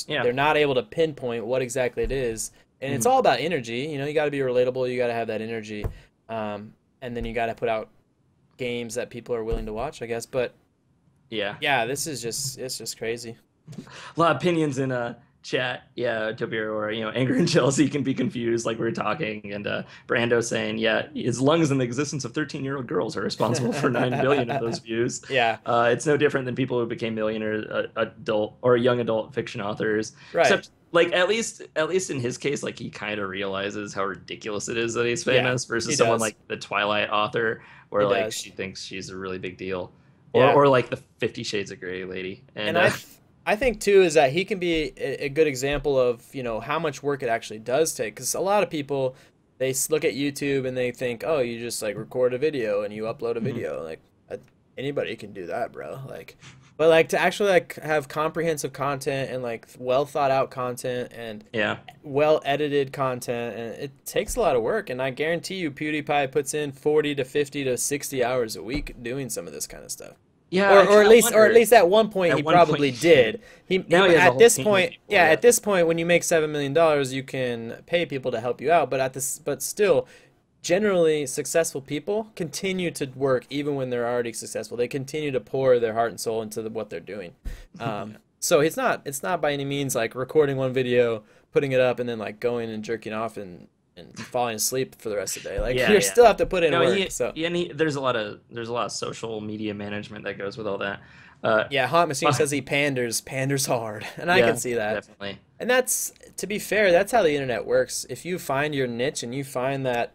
Yeah. they're not able to pinpoint what exactly it is, and it's Mhm. all about energy. You know, you got to be relatable. You got to have that energy, and then you got to put out games that people are willing to watch, I guess. But Yeah. yeah, it's just crazy. A lot of opinions in chat. Yeah, Tobir, or, you know, anger and jealousy can be confused, like we were talking, and Brando saying, yeah, his lungs and the existence of 13-year-old girls are responsible for 9 billion of those views. Yeah. It's no different than people who became millionaire adult or young adult fiction authors. Right. Except, like, at least in his case, like, he kind of realizes how ridiculous it is that he's famous he versus someone does. like the Twilight author, where He like does. she thinks she's a really big deal, Yeah. or like the 50 Shades of Grey lady. And I think too is that he can be a good example of, you know, how much work it actually does take. Because a lot of people, they look at YouTube and they think, oh, you just like record a video and you upload a video. Like anybody can do that, bro. Like, but like to actually like have comprehensive content and like well thought out content and yeah. well edited content, and it takes a lot of work. And I guarantee you, PewDiePie puts in 40 to 50 to 60 hours a week doing some of this kind of stuff. Yeah, Or at least at one point At he one probably point, did. Now he has a At whole this team of point, people, yeah, yeah. at this point when you make $7 million, you can pay people to help you out. But still, generally successful people continue to work even when they're already successful. They continue to pour their heart and soul into what they're doing. So it's not by any means like recording one video, putting it up, and then like going and jerking off and falling asleep for the rest of the day. Like you still have to put in work. There's a lot of social media management that goes with all that. Yeah, Hot Machine says he panders hard, and I can see that. Definitely. And that's, to be fair, that's how the internet works. If you find your niche and you find that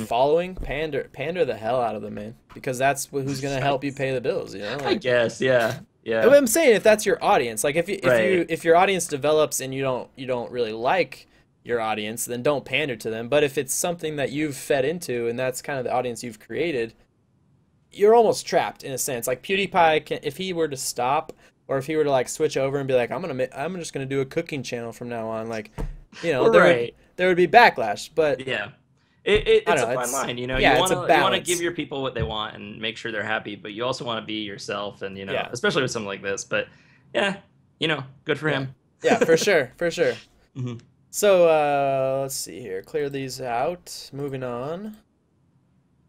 following, pander the hell out of them, man, because that's who's gonna help you pay the bills. You know, I guess, yeah. What I'm saying, if that's your audience, like Right. if your audience develops and you don't really like your audience, then don't pander to them. But if it's something that you've fed into and that's kind of the audience you've created, you're almost trapped in a sense. Like PewDiePie if he were to stop, or if he were to like switch over and be like, I'm just gonna do a cooking channel from now on, like, you know, Right. there would be backlash. But Yeah. It's I don't a know, fine line, you know. yeah, you it's a want to balance. give your people what they want and make sure they're happy, but you also want to be yourself, and you know, Yeah. especially with something like this. But yeah, you know, good for him. Yeah, for sure, for sure. Mhm. So let's see here. Clear these out. Moving on.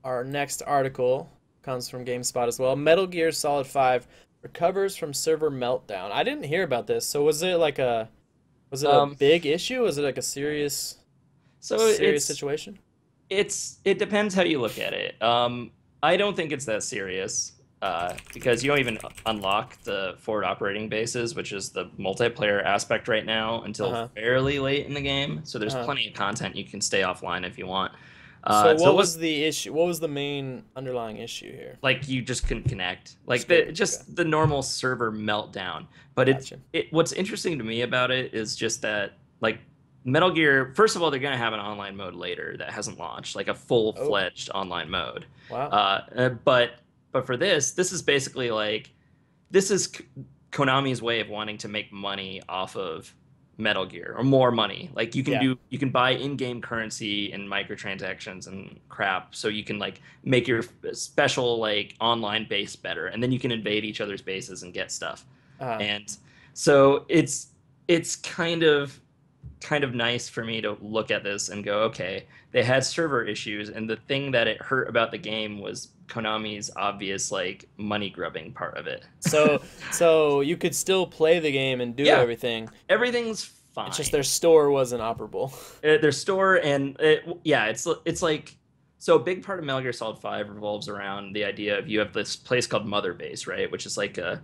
Our next article comes from GameSpot as well. Metal Gear Solid 5 recovers from server meltdown. I didn't hear about this. So was it a big issue? Was it like a serious situation? It depends how you look at it. I don't think it's that serious, because you don't even unlock the forward operating bases, which is the multiplayer aspect right now, until fairly late in the game. So there's plenty of content you can stay offline if you want. So what was the issue? What was the main underlying issue here? Like you just couldn't connect, like Okay. the normal server meltdown. But Gotcha. what's interesting to me about it is just that like Metal Gear. First of all, they're gonna have an online mode later that hasn't launched, like a full-fledged online mode. Wow. But for this is basically like this is Konami's way of wanting to make money off of Metal Gear, or more money. Like you can buy in-game currency and microtransactions and crap, so you can like make your special like online base better, and then you can invade each other's bases and get stuff. And so it's kind of nice for me to look at this and go, okay, they had server issues, and the thing that it hurt about the game was Konami's obvious like money grubbing part of it. So you could still play the game and do everything. Everything's fine. It's just their store wasn't operable. Their store it's like, so a big part of Metal Gear Solid 5 revolves around the idea of you have this place called Mother Base, right? Which is like a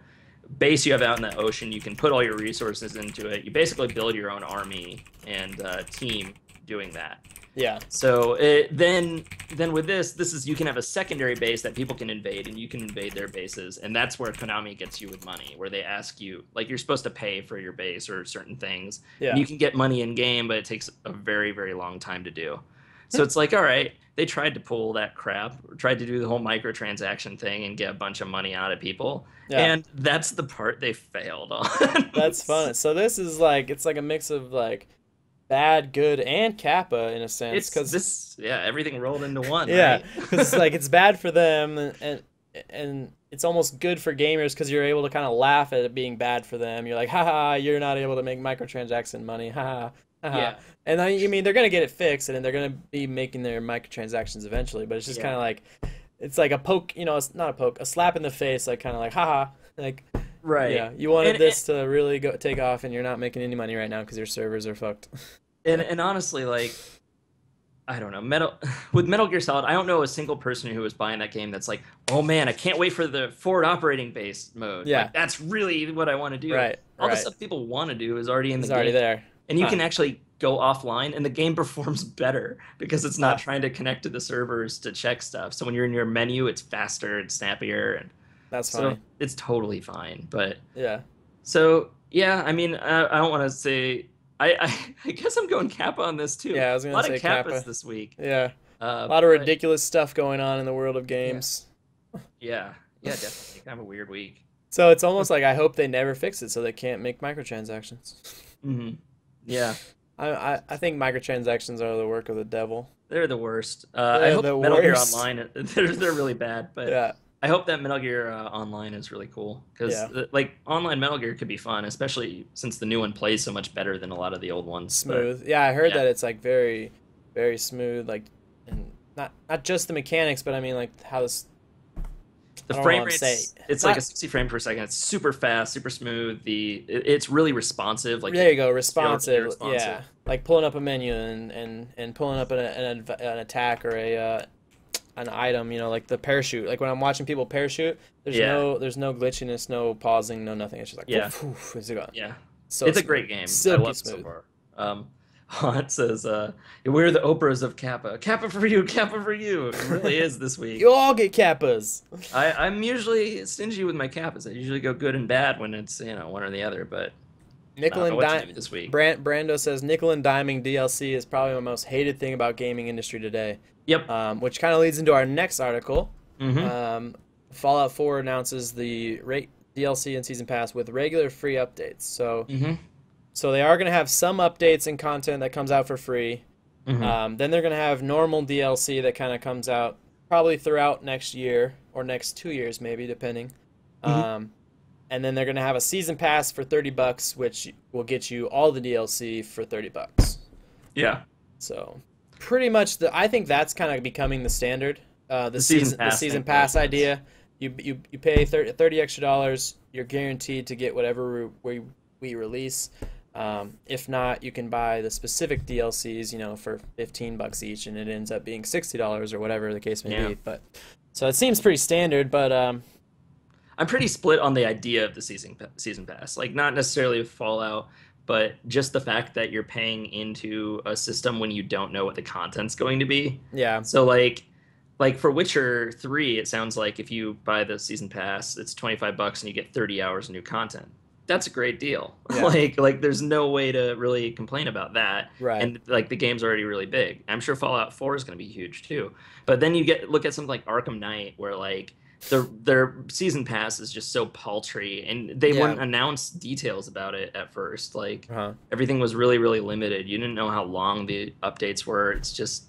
base you have out in the ocean. You can put all your resources into it. You basically build your own army and team doing that. Yeah. So then with this is, you can have a secondary base that people can invade, and you can invade their bases, and that's where Konami gets you with money, where they ask you, like, you're supposed to pay for your base or certain things. Yeah. And you can get money in game, but it takes a very, very long time to do. So it's like, all right, they tried to pull that crap, tried to do the whole microtransaction thing and get a bunch of money out of people. Yeah. And that's the part they failed on. That's fun. So this is like, it's like a mix of like bad, good, and Kappa in a sense. Because everything rolled into one. Yeah, because right? It's like it's bad for them, and it's almost good for gamers because you're able to kind of laugh at it being bad for them. You're like, haha, you're not able to make microtransaction money, haha. Yeah. And I mean, they're gonna get it fixed, and they're gonna be making their microtransactions eventually. But it's just kind of like, it's like a poke, it's not a poke, a slap in the face, like kind of like, haha, like. Right. Yeah. You wanted this to really take off, and you're not making any money right now because your servers are fucked. And honestly, like, I don't know, with Metal Gear Solid, I don't know a single person who was buying that game that's like, oh man, I can't wait for the forward operating base mode. Yeah. Like, that's really what I want to do. Right. All the stuff people want to do is already in the game. It's already there. And you can actually go offline, and the game performs better because it's not trying to connect to the servers to check stuff. So when you're in your menu, it's faster and snappier, and that's fine. So it's totally fine. But yeah. So yeah, I mean, I don't want to say. I guess I'm going Kappa on this too. Yeah, I was going to say Kappas Kappa this week. Yeah. A lot of ridiculous stuff going on in the world of games. Yeah, definitely. Kind of a weird week. So it's almost like I hope they never fix it so they can't make microtransactions. Mm-hmm. Yeah. I think microtransactions are the work of the devil. They're the worst. I hope Metal Gear Online, they're really bad, but yeah. I hope that Metal Gear Online is really cool, because like online Metal Gear could be fun, especially since the new one plays so much better than a lot of the old ones. Smooth. But, yeah, I heard that it's like very, very smooth, like, and not just the mechanics, but I mean like how the frame rate. It's like a 60 frames per second. It's super fast, super smooth. It's really responsive. Like there you go, responsive. Yeah, like pulling up a menu and pulling up an attack or an item, like the parachute. Like when I'm watching people parachute, there's no glitchiness, no pausing, no nothing. It's just like poof, it's gone. Yeah. So it's a great game. I love it so far. It says, we're the Oprahs of Kappa. Kappa for you, Kappa for you. It really is this week. You all get Kappas. I'm usually stingy with my Kappas. I usually go good and bad when it's, one or the other, but nickel and dime this week. Brando says nickel and diming DLC is probably the most hated thing about gaming industry today. Yep. Which kind of leads into our next article. Mm-hmm. Fallout 4 announces the DLC and Season Pass with regular free updates. So, so they are going to have some updates and content that comes out for free. Mm-hmm. Then they're going to have normal DLC that kind of comes out probably throughout next year or next 2 years, maybe, depending. Mm-hmm. And then they're going to have a Season Pass for $30, which will get you all the DLC for $30. Yeah. So pretty much, I think that's kind of becoming the standard. The season pass idea. You pay $30 extra. You're guaranteed to get whatever we release. If not, you can buy the specific DLCs, for $15 each, and it ends up being $60 or whatever the case may be. But so it seems pretty standard. But I'm pretty split on the idea of the season pass. Like not necessarily with Fallout, but just the fact that you're paying into a system when you don't know what the content's going to be. Yeah. So like for Witcher 3, it sounds like if you buy the season pass, it's $25 and you get 30 hours of new content. That's a great deal. Yeah. like there's no way to really complain about that. Right. And like the game's already really big. I'm sure Fallout 4 is going to be huge too. But then you look at something like Arkham Knight, where like their season pass is just so paltry, and they wouldn't announce details about it at first. Like everything was really, really limited. You didn't know how long the updates were. It's just,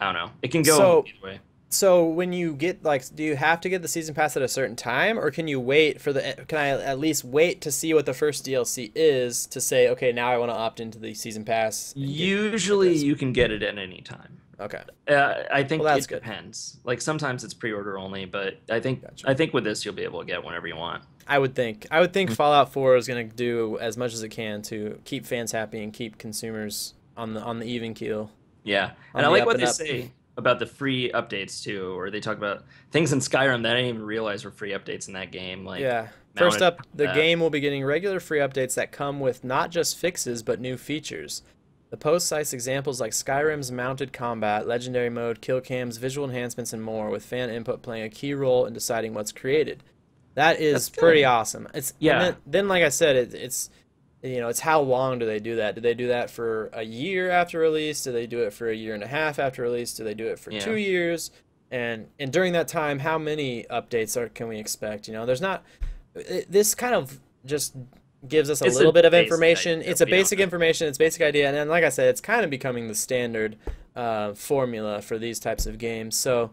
I don't know. It can go either way. So when you get do you have to get the season pass at a certain time, or can you wait for can I at least wait to see what the first DLC is to say, okay, now I want to opt into the season pass? Usually you can get it at any time. Okay. I think it depends. Like sometimes it's pre-order only, but I think with this you'll be able to get whenever you want. I would think Fallout 4 is going to do as much as it can to keep fans happy and keep consumers on the even keel. Yeah. And I like what they say about the free updates too, or they talk about things in Skyrim that I didn't even realize were free updates in that game. Like First up, the game will be getting regular free updates that come with not just fixes but new features. The post cites examples like Skyrim's mounted combat, legendary mode, kill cams, visual enhancements, and more, with fan input playing a key role in deciding what's created. That is pretty awesome. Then like I said, it's how long do they do that? Do they do that for a year after release? Do they do it for a year and a half after release? Do they do it for 2 years? And during that time, how many updates can we expect? There's not. This kind of just gives us a little bit of information. It's a basic information. It's basic idea, and then like I said, it's kind of becoming the standard formula for these types of games. So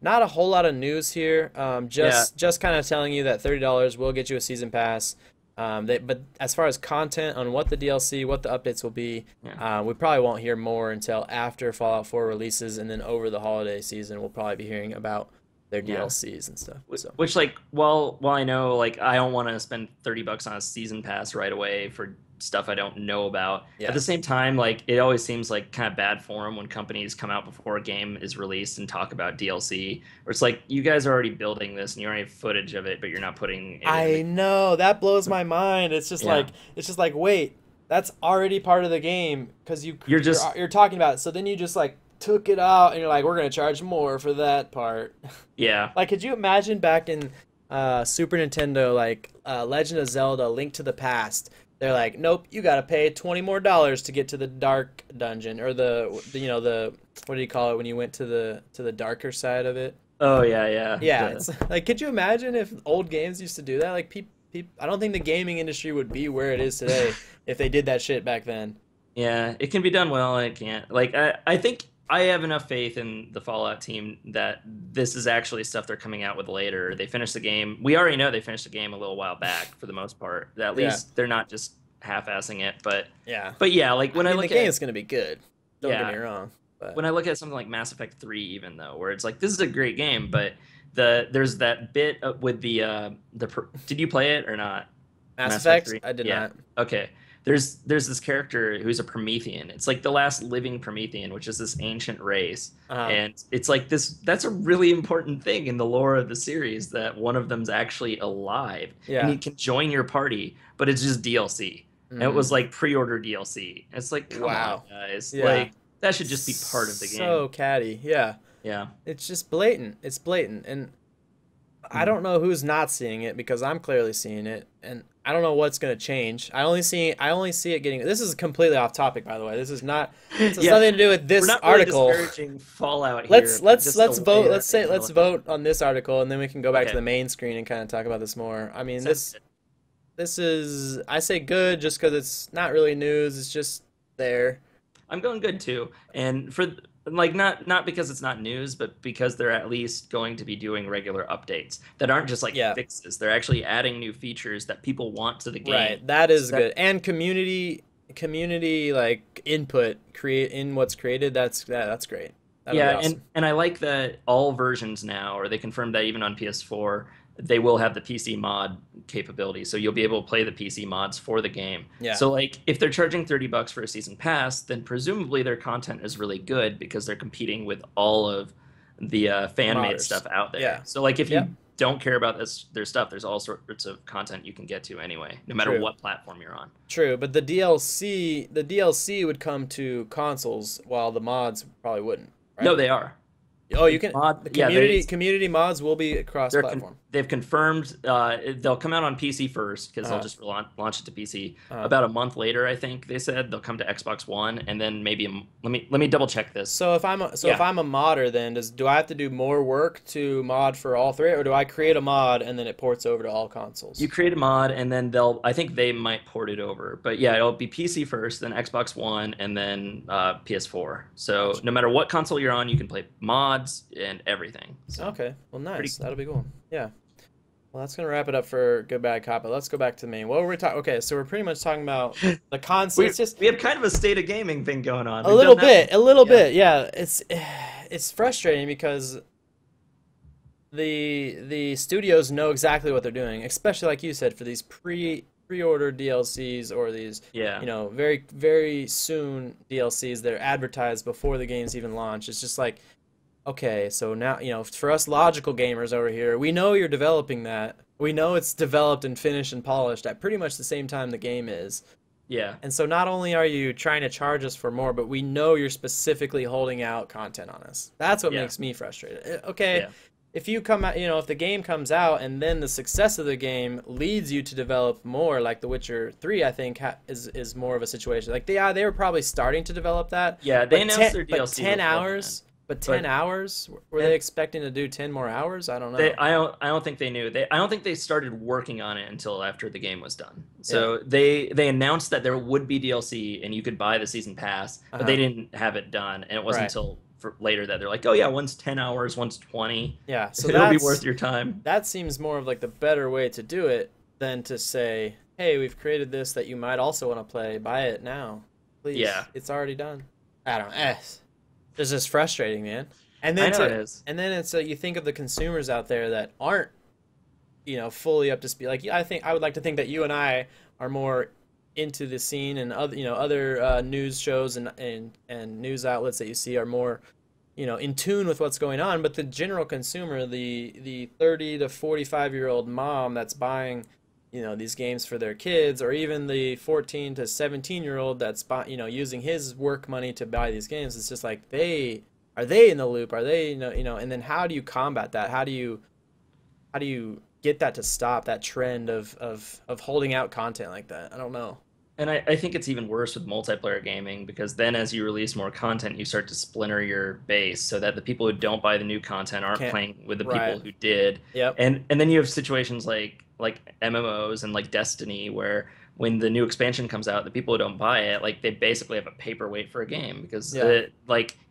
not a whole lot of news here. Just kind of telling you that $30 will get you a season pass. But as far as content on what the DLC, what the updates will be, we probably won't hear more until after Fallout 4 releases, and then over the holiday season, we'll probably be hearing about their DLCs and stuff. So. Which, like, while I know, like, I don't want to spend $30 on a season pass right away for stuff I don't know about. At the same time, like, it always seems like kind of bad form when companies come out before a game is released and talk about DLC, where it's like, you guys are already building this and you already have footage of it, but you're not putting it I know, that blows my mind. It's just like, wait, that's already part of the game because you're talking about it. So then you just like took it out and you're like, we're gonna charge more for that part. Like, could you imagine back in Super Nintendo, like Legend of Zelda Link to the Past, they're like, nope, you gotta pay $20 more to get to the dark dungeon, or the what do you call it when you went to the darker side of it? Oh yeah. It's like, could you imagine if old games used to do that? Like, I don't think the gaming industry would be where it is today if they did that shit back then. Yeah, it can be done well. It can't. Like, I think I have enough faith in the Fallout team that this is actually stuff they're coming out with later. They finished the game. We already know they finished the game a little while back for the most part. At least they're not just half-assing it. But like when I look at the game's gonna be good. Don't get me wrong. But when I look at something like Mass Effect 3, even though, where it's like, this is a great game, but there's that bit with the did you play it or not? Mass Effect 3? I did not. Okay. There's this character who's a Promethean. It's like the last living Promethean, which is this ancient race. And it's like that's a really important thing in the lore of the series, that one of them's actually alive. And he can join your party, but it's just DLC. And it was like pre-order DLC. And it's like, come on, guys. Like, that should just be part of the game. So catty. Yeah. It's just blatant. It's blatant. And I don't know who's not seeing it, because I'm clearly seeing it, and I don't know what's going to change. I only see it getting. This is completely off topic, by the way. This is not. This has nothing to do with this article. We're not really disparaging Fallout here. Let's vote. Let's vote on this article, and then we can go back to the main screen and kind of talk about this more. I mean, this is, I say good just because it's not really news. It's just there. I'm going good too, and for. Like, not because it's not news, but because they're at least going to be doing regular updates that aren't just like fixes. They're actually adding new features that people want to the game. Right, that is good. And community like input in what's created. That's great. That'll be awesome. and I like that all versions now, or they confirmed that even on PS4, they will have the PC mod capability, so you'll be able to play the PC mods for the game. So like, if they're charging $30 for a season pass, then presumably their content is really good because they're competing with all of the fan-made stuff out there. So like, if you don't care about their stuff, there's all sorts of content you can get to anyway, no matter True. what platform you're on. True, but the DLC would come to consoles while the mods probably wouldn't, right? No, they are. Oh, you can. The community yeah, community mods will be cross-platform. They've confirmed they'll come out on PC first because they'll just launch it to PC. About a month later, I think they said they'll come to Xbox One, and then maybe let me double check this. So if I'm a modder, then do I have to do more work to mod for all three, or do I create a mod and then it ports over to all consoles? You create a mod, and then I think they might port it over. But yeah, it'll be PC first, then Xbox One, and then PS4. So no matter what console you're on, you can play mods and everything. So okay, well, nice. That'll be cool. Yeah. Well, that's gonna wrap it up for Good Bad Kappa. Let's go back to me. What were we talking? Okay, so we're pretty much talking about the concept. We have kind of a state of gaming thing going on. A little bit. Yeah, it's frustrating because the studios know exactly what they're doing, especially like you said for these pre-order DLCs or these very very soon DLCs that are advertised before the games even launch. It's just like, okay, so now, for us logical gamers over here, we know you're developing that. We know it's developed and finished and polished at pretty much the same time the game is. Yeah. And so not only are you trying to charge us for more, but we know you're specifically holding out content on us. That's what makes me frustrated. Okay, if you come out, if the game comes out and then the success of the game leads you to develop more, like The Witcher 3, I think is more of a situation. Like they were probably starting to develop that. Yeah, they announced their DLC. But 10 hours. But 10 hours? Were they expecting to do 10 more hours? I don't know. I don't think they knew. I don't think they started working on it until after the game was done. So they announced that there would be DLC and you could buy the season pass, but they didn't have it done. And it wasn't until later that they're like, oh yeah, one's 10 hours, one's 20. Yeah, so it'll be worth your time. That seems more of like the better way to do it than to say, hey, we've created this that you might also want to play. Buy it now, please. Yeah, it's already done. I don't know. It's just frustrating, man. And then it is. And then it's you think of the consumers out there that aren't, fully up to speed. Like I would like to think that you and I are more into the scene, and other news shows and news outlets that you see are more, in tune with what's going on. But the general consumer, the 30 to 45-year-old mom that's buying, these games for their kids, or even the 14 to 17-year-old that's using his work money to buy these games. It's just like, are they in the loop? Are they, and then how do you combat that? How do you get that to stop, that trend of holding out content like that? I don't know. And I think it's even worse with multiplayer gaming, because then as you release more content, you start to splinter your base so that the people who don't buy the new content aren't playing with the people who did. Yep. And then you have situations like MMOs and like Destiny, where when the new expansion comes out, the people who don't buy it, like, they basically have a paperweight for a game, because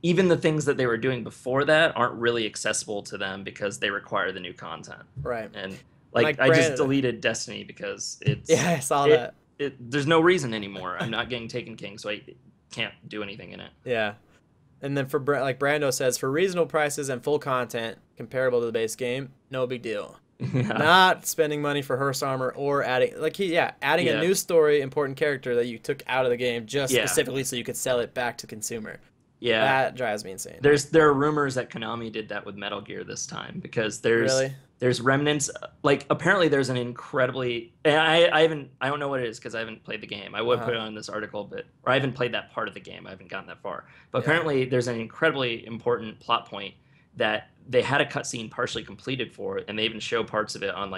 even the things that they were doing before that aren't really accessible to them because they require the new content. Right. And I just deleted Destiny because it's I saw that. There's no reason anymore. I'm not getting Taken King, so I can't do anything in it. Yeah. And then like Brando says, for reasonable prices and full content comparable to the base game, no big deal. Not spending money for hearse armor or adding a new story, important character that you took out of the game just specifically so you could sell it back to consumer. Yeah, that drives me insane. There are rumors that Konami did that with Metal Gear this time, because there's remnants. Like, apparently there's an incredibly, and I don't know what it is because I haven't played the game. I would put it on this article, or I haven't played that part of the game. I haven't gotten that far. But apparently there's an incredibly important plot point that they had a cutscene partially completed for, and they even show parts of it on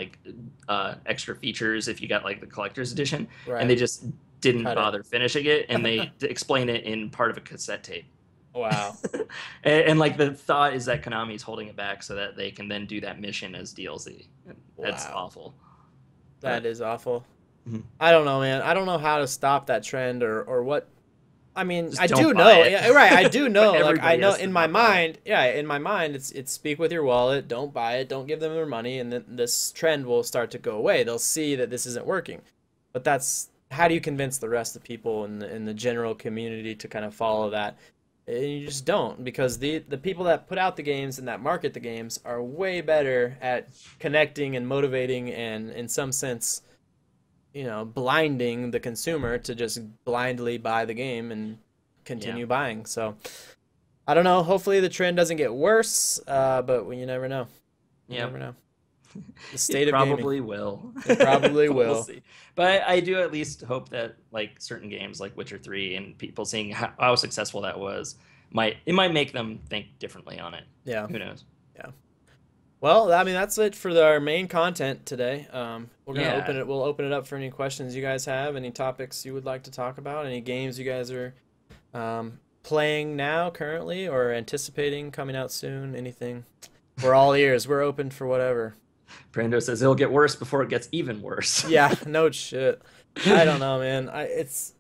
extra features if you got like the collector's edition, and they just didn't bother finishing it, and they explain it in part of a cassette tape. Wow. and like the thought is that Konami's holding it back so that they can then do that mission as DLC. That's awful. That is awful. Mm-hmm. I don't know, man. I don't know how to stop that trend or what. I mean, I do know. Right, I do know. Like, I know in my mind, it's speak with your wallet, don't buy it, don't give them their money, and then this trend will start to go away. They'll see that this isn't working. But how do you convince the rest of the people in the general community to kind of follow that? And you just don't, because the people that put out the games and that market the games are way better at connecting and motivating and, in some sense, blinding the consumer to just blindly buy the game and continue buying. So, I don't know. Hopefully the trend doesn't get worse, but you never know. You never know. The state It of gaming. probably will. It probably But will. we'll see. But I do at least hope that like certain games like Witcher 3 and people seeing how successful that was might make them think differently on it. Yeah. Who knows? Yeah. Well, I mean, that's it for our main content today. We're gonna open it. We'll open it up for any questions you guys have, any topics you would like to talk about, any games you guys are playing now, currently, or anticipating coming out soon. Anything. We're all ears. We're open for whatever. Brando says it'll get worse before it gets even worse. Yeah. No shit. I don't know, man. It's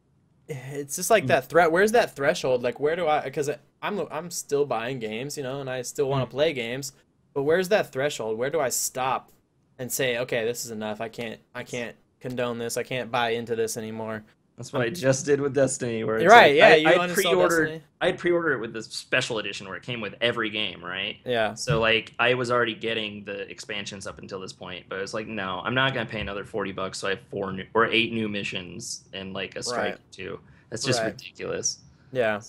just like that threat. Where's that threshold? Like, where do I? Because I'm still buying games, you know, and I still want to play games. But where's that threshold? Where do I stop and say, okay, this is enough. I can't condone this. I can't buy into this anymore. That's what I just did with Destiny. Where it's You're right. like, Yeah, you I pre-ordered. Destiny. I had pre-ordered it with the special edition where it came with every game, right? Yeah. So like I was already getting the expansions up until this point, but I was like, no, I'm not gonna pay another $40. So I have 8 new missions and like a strike or two. That's just ridiculous. Yeah.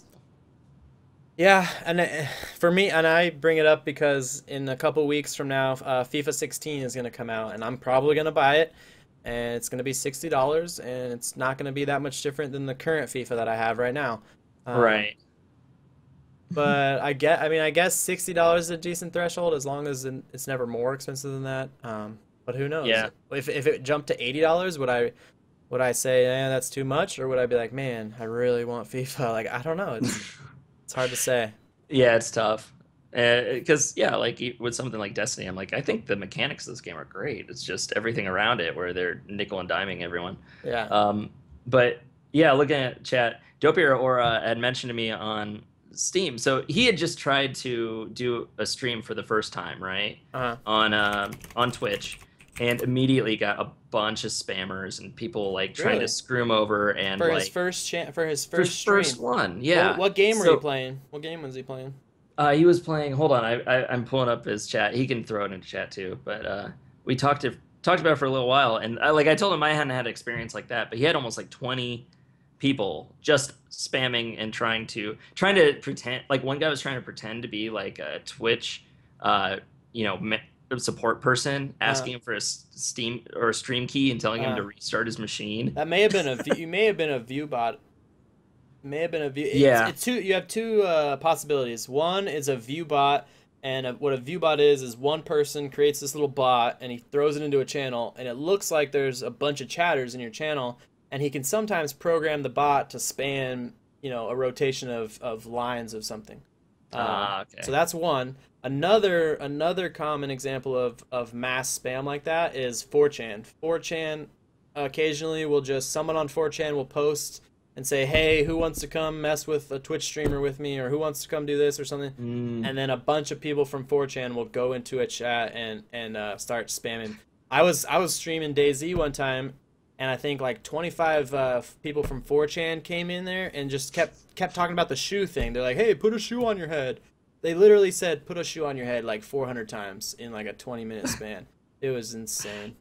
Yeah, and for me, and I bring it up because in a couple weeks from now, FIFA 16 is going to come out, and I'm probably going to buy it, and it's going to be $60, and it's not going to be that much different than the current FIFA that I have right now. Right. But I guess $60 is a decent threshold as long as it's never more expensive than that. But who knows? Yeah. If it jumped to $80, would I say, that's too much, or would I be like, man, I really want FIFA? Like, I don't know. It's hard to say. Yeah, it's tough. Because, like with something like Destiny, I'm like, I think the mechanics of this game are great. It's just everything around it where they're nickel and diming everyone. Yeah. But, yeah, looking at chat, Dopier Aura had mentioned to me on Steam. So he had just tried to do a stream for the first time, right? On Twitch. And immediately got a bunch of spammers and people like trying to screw him over and for like his first one. Yeah. What game were you playing? What game was he playing? He was playing. Hold on, I'm pulling up his chat. He can throw it into chat too. But we talked about it for a little while, and I told him I hadn't had experience like that, but he had almost like 20 people just spamming and trying to pretend. Like one guy was trying to pretend to be like a Twitch, support person, asking him for a Steam or a stream key and telling him to restart his machine. That may have been a view bot. May have been a view. Yeah. You have two possibilities. One is a view bot, and what a view bot is one person creates this little bot and he throws it into a channel, and it looks like there's a bunch of chatters in your channel, and he can sometimes program the bot to span, a rotation of lines of something. Okay. So that's one. Another common example of mass spam like that is 4chan. 4chan occasionally someone on 4chan will post and say, hey, who wants to come mess with a Twitch streamer with me, or who wants to come do this or something? And then a bunch of people from 4chan will go into a chat and start spamming. I was streaming DayZ one time, and I think like 25 people from 4chan came in there and just kept talking about the shoe thing. They're like, hey, put a shoe on your head. They literally said, put a shoe on your head like 400 times in like a 20-minute span. It was insane.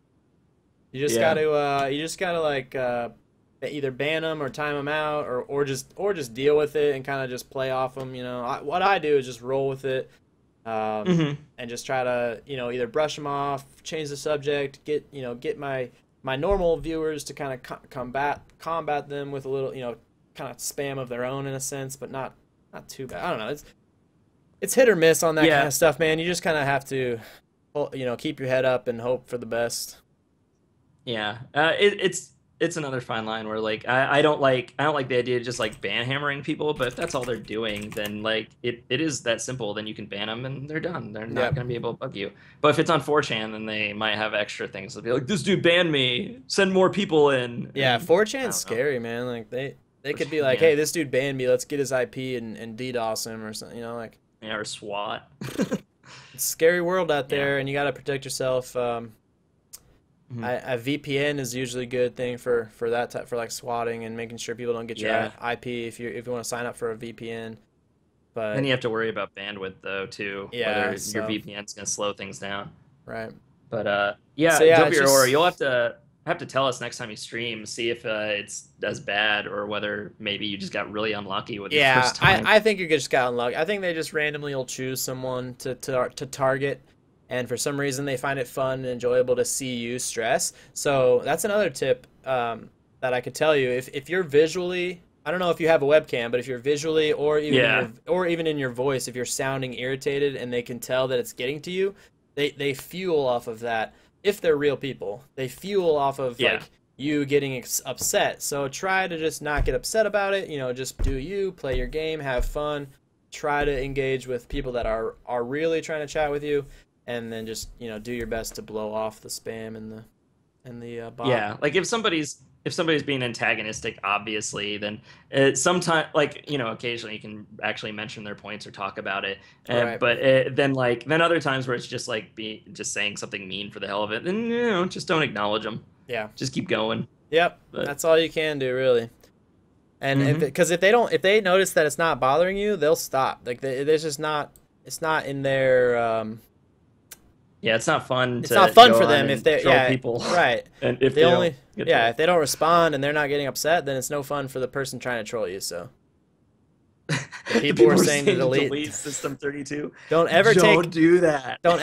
You just gotta like either ban them or time them out, or just deal with it and kind of just play off them. What I do is just roll with it, and just try to either brush them off, change the subject, get my normal viewers to kind of combat them with a little kind of spam of their own in a sense, but not too bad. I don't know. It's hit or miss on that kind of stuff, man. You just kind of have to, keep your head up and hope for the best. Yeah, it's another fine line where like I don't like the idea of just like ban hammering people, but if that's all they're doing, then like it is that simple. Then you can ban them and they're done. They're not going to be able to bug you. But if it's on 4chan, then they might have extra things. They'll be like, this dude banned me. Send more people in. Yeah, 4chan's scary, man. Like they could be like, hey, this dude banned me. Let's get his IP and DDoS him or something. Yeah, or SWAT. It's a scary world out there, and you got to protect yourself. A VPN is usually a good thing for that type, for like swatting and making sure people don't get your IP if you want to sign up for a VPN. But then you have to worry about bandwidth though too. Yeah, whether your VPN's gonna slow things down. Right. But Dopier Aura, you'll have to tell us next time you stream, see if it's as bad or whether maybe you just got really unlucky with the first time. I think you just got unlucky. I think they just randomly will choose someone to target, and for some reason they find it fun and enjoyable to see you stress. So that's another tip that I could tell you. If you're visually, I don't know if you have a webcam, but if you're visually or even in your voice, if you're sounding irritated and they can tell that it's getting to you, they fuel off of that. If they're real people, they fuel off of like you getting upset. So try to just not get upset about it. You know, just do you, play your game, have fun, try to engage with people that are really trying to chat with you, and then just, you know, do your best to blow off the spam and the bot. Yeah, like if somebody's being antagonistic, obviously, then sometimes, like, you know, occasionally you can actually mention their points or talk about it. Right. But then other times where it's just like just saying something mean for the hell of it, then, you know, just don't acknowledge them. Yeah. Just keep going. Yep. But that's all you can do, really. And because if they notice that it's not bothering you, they'll stop. Like there's just not, it's not in their yeah, it's not fun. It's not fun for them if they people, right. And if they only if they don't respond and they're not getting upset, then it's no fun for the person trying to troll you. So the people were saying to delete System 32. Don't do that. Don't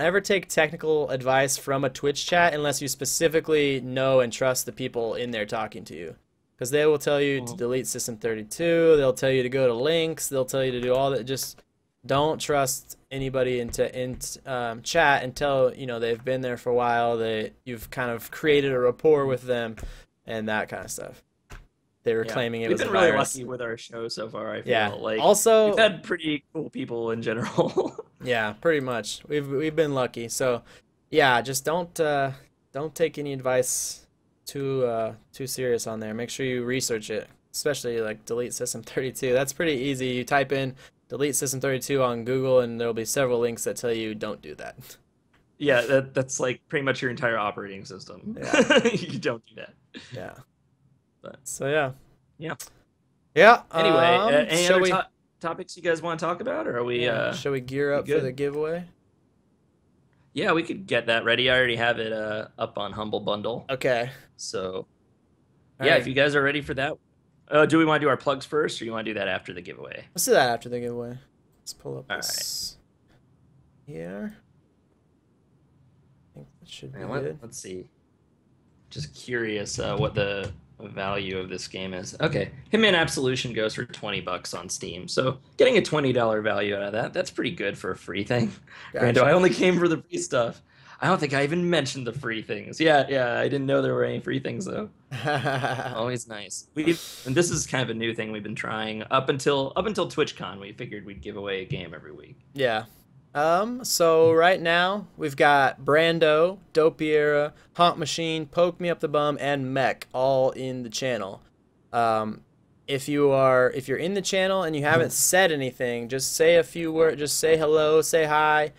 ever take technical advice from a Twitch chat unless you specifically know and trust the people in there talking to you. Because they will tell you to delete System 32, they'll tell you to go to links, they'll tell you to do all that. Just don't trust anybody in chat until, you know, they've been there for a while, you've kind of created a rapport with them and that kind of stuff. They were claiming it was a virus. We've been really lucky with our show so far, I feel. Like, also, we've had pretty cool people in general. Yeah, pretty much. We've been lucky. So, yeah, just don't take any advice too serious on there. Make sure you research it, especially like delete System 32. That's pretty easy. You type in delete System 32 on Google, and there'll be several links that tell you don't do that. Yeah, that's like pretty much your entire operating system. Yeah. You don't do that. Yeah. But so yeah. Anyway, any other topics you guys want to talk about, or are we? Shall we gear up for the giveaway? Yeah, we could get that ready. I already have it up on Humble Bundle. Okay. So, All yeah, right. if you guys are ready for that, do we want to do our plugs first, or you want to do that after the giveaway? Let's do that after the giveaway. Let's pull up All this here. I think that should be good. Let's see. Just curious what the value of this game is. Okay, Hitman Absolution goes for $20 on Steam, so getting a $20 value out of that's pretty good for a free thing. Gotcha. Brando, I only came for the free stuff. I don't think I even mentioned the free things. Yeah, I didn't know there were any free things though. Always nice. And this is kind of a new thing we've been trying up until TwitchCon. We figured we'd give away a game every week. Yeah. So right now we've got Brando, Dopiera, Haunt Machine, Poke Me Up the Bum, and Mech all in the channel. If you're in the channel and you haven't said anything, just say a few words. Just say hello, say hi.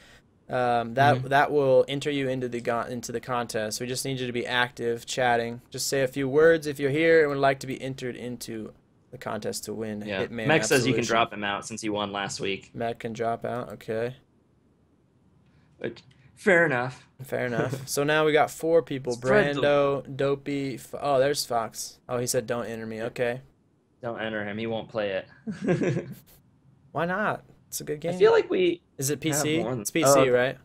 That will enter you into the contest. We just need you to be active, chatting. Just say a few words if you're here and would like to be entered into the contest to win Hitman. Mech says you can Absolution. drop him out since he won last week. Mech can drop out. Okay. Fair enough. Fair enough. So now we got 4 people. Brando, Dopey. Oh, there's Fox. Oh, he said don't enter me. Okay. Don't enter him. He won't play it. Why not? It's a good game. I feel like Is it PC? more than- It's PC, right?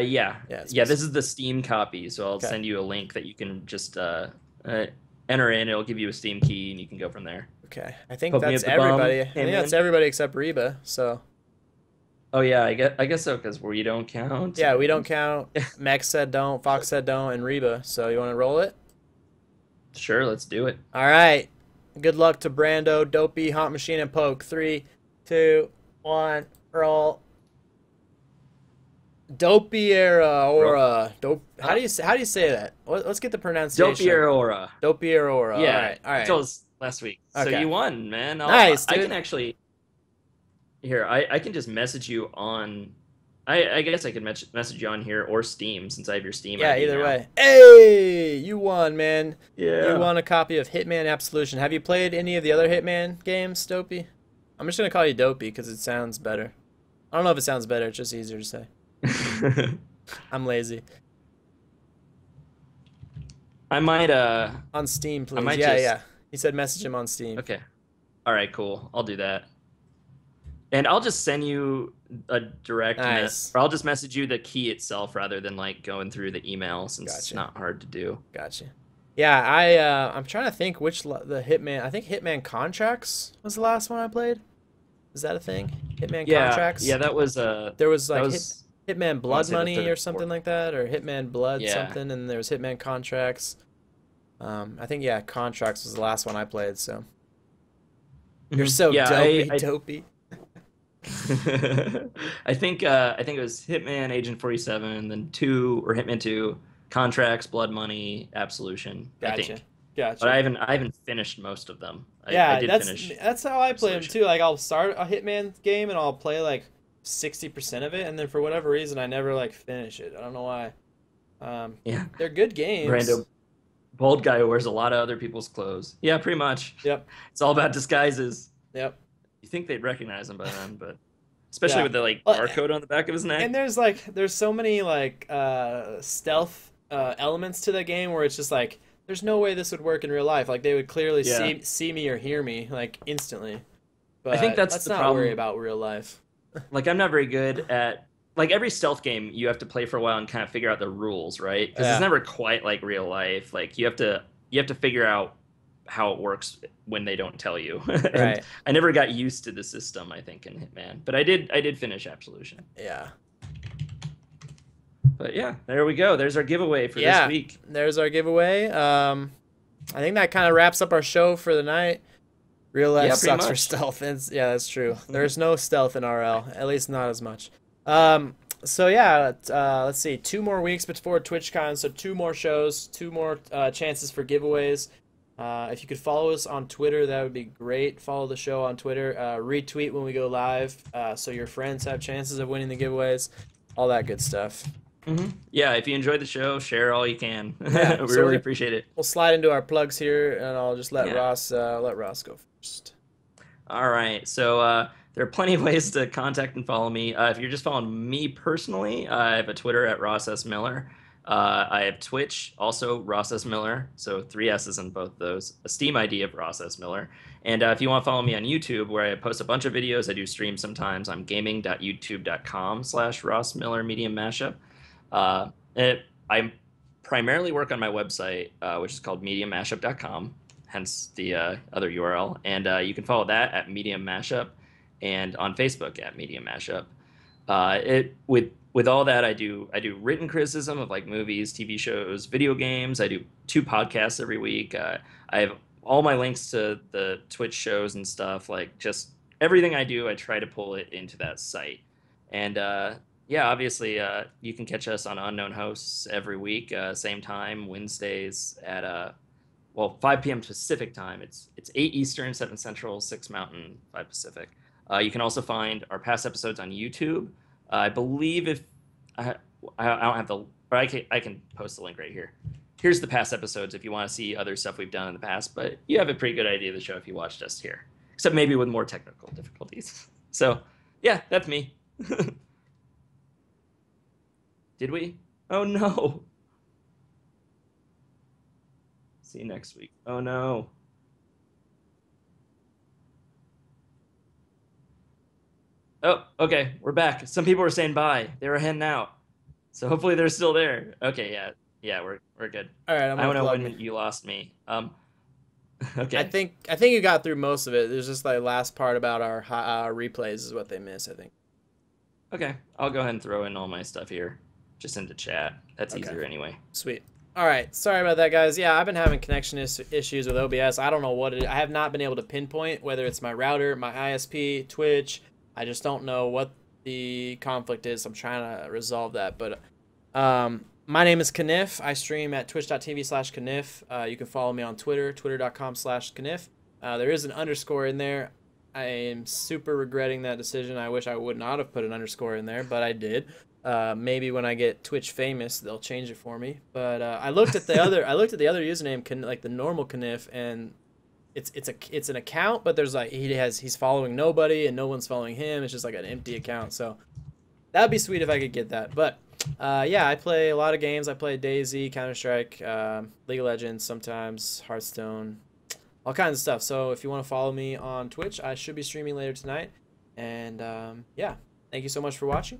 Yeah. it's Yeah, PC. this is the Steam copy, so I'll send you a link that you can just enter in. It'll give you a Steam key, and you can go from there. Okay. I think Poke Me that's Up the Bum, everybody. I think that's everybody except Reba. So. Oh yeah, I guess so, because we don't count. Yeah, we don't count. Mech said don't, Fox said don't, and Reba. So you want to roll it? Sure, let's do it. All right. Good luck to Brando, Dopey, Haunt Machine, and Poke. 3, 2, 1, roll. Dopiera Aura. How do you say that? Let's get the pronunciation. Dopiera Aura. Dopiera Aura. Yeah. All right. I told us last week. So Okay. you won, man. Nice, I dude. can actually. Here, I can just message you on. I guess I could message you on here or Steam since I have your Steam. Yeah, ID either now. way. Hey, you won, man. Yeah. You won a copy of Hitman Absolution. Have you played any of the other Hitman games, Dopey? I'm just gonna call you Dopey because it sounds better. I don't know if it sounds better. It's just easier to say. I'm lazy. I might On Steam, please. might Yeah, just- yeah. He said message him on Steam. Okay. All right, cool. I'll do that. And I'll just send you a Nice. or I'll just message you the key itself rather than like going through the email since it's Gotcha. not hard to do. Gotcha. Yeah, I'm trying to think the Hitman. I think Hitman Contracts was the last one I played. Is that a thing? Hitman Contracts. Yeah, that was There was like was Hitman I wanna Blood say the Money third or or something fourth. like that, or Hitman Blood Yeah. something, and there was Hitman Contracts. I think yeah, Contracts was the last one I played. So you're so Yeah, dopey. I think it was Hitman Agent 47, then 2 or Hitman 2, Contracts, Blood Money, Absolution, I Gotcha. think. Gotcha. But I haven't finished most of them. Yeah, I did finish. that's how I play them Absolution. too. Like I'll start a Hitman game and I'll play like 60% of it, and then for whatever reason I never like finish it. I don't know why. Yeah. They're good games. Brando, bald guy who wears a lot of other people's clothes. Yeah, pretty much. Yep. It's all about disguises. Yep. You think they'd recognize him by then, but especially Yeah. with the like Well, barcode on the back of his neck. And there's so many like stealth elements to the game where it's just like there's no way this would work in real life. Like they would clearly Yeah. see me or hear me like instantly. But I think that's let's the not problem. worry about real life. Like I'm not very good at like every stealth game you have to play for a while and kind of figure out the rules, right? Because Yeah. it's never quite like real life. Like you have to figure out how it works when they don't tell you. And Right. I never got used to the system, I think, in Hitman. But I did finish Absolution. Yeah. But yeah, there we go. There's our giveaway for Yeah. this week. There's our giveaway. I think that kind of wraps up our show for the night. Real life Yeah, pretty sucks for much. stealth. Yeah, that's true. There's no stealth in RL, at least not as much. So yeah, let's see. 2 more weeks before TwitchCon, so 2 more shows, 2 more chances for giveaways. If you could follow us on Twitter, that would be great. Follow the show on Twitter. Retweet when we go live, so your friends have chances of winning the giveaways. All that good stuff. Yeah, if you enjoyed the show, share all you can. Yeah, We so really appreciate it. We'll slide into our plugs here, and I'll just let Yeah. Ross go first. All right. So there are plenty of ways to contact and follow me. If you're just following me personally, I have a Twitter at Ross S. Miller. I have Twitch, also Ross S. Miller. So 3 S's in both of those. A Steam ID of Ross S. Miller. And if you want to follow me on YouTube, where I post a bunch of videos, I do stream sometimes. I'm gaming.youtube.com/Ross Miller Medium Mashup. I primarily work on my website, which is called mediummashup.com, hence the other URL. And you can follow that at Medium Mashup and on Facebook at Medium Mashup. With all that, I do written criticism of like movies, TV shows, video games. I do 2 podcasts every week. I have all my links to the Twitch shows and stuff. Like just everything I do, I try to pull it into that site. And yeah, obviously, you can catch us on Unknown Hosts every week, same time, Wednesdays at 5 p.m. Pacific time. It's 8 Eastern, 7 Central, 6 Mountain, 5 Pacific. You can also find our past episodes on YouTube. I believe if I don't have the, or I can post the link right here. Here's the past episodes if you want to see other stuff we've done in the past. But you have a pretty good idea of the show if you watched us here, except maybe with more technical difficulties. So yeah, that's me. Did we? Oh no. See you next week. Oh no. Oh, okay, we're back. Some people were saying bye. They were heading out. So hopefully they're still there. Okay, yeah, we're good. All right, I don't know plug when you lost me. Okay. I think you got through most of it. There's just like last part about our replays is what they miss, I think. Okay, I'll go ahead and throw in all my stuff here, just into chat. That's Okay. easier anyway. Sweet. All right, sorry about that, guys. Yeah, I've been having connection issues with OBS. I don't know what I have not been able to pinpoint whether it's my router, my ISP, Twitch. I just don't know what the conflict is. I'm trying to resolve that. But my name is Knif. I stream at twitch.tv/Knif. You can follow me on Twitter, twitter.com/Knif. There is an underscore in there. I am super regretting that decision. I wish I would not have put an underscore in there, but I did. Maybe when I get Twitch famous, they'll change it for me. But I looked at the other username, like the normal Knif, and it's an account, but there's like he's following nobody and no one's following him. It's just like an empty account. So that'd be sweet if I could get that. But yeah, I play a lot of games. I play DayZ, Counter-Strike, League of Legends, sometimes Hearthstone, all kinds of stuff. So if you want to follow me on Twitch, I should be streaming later tonight. And yeah, thank you so much for watching.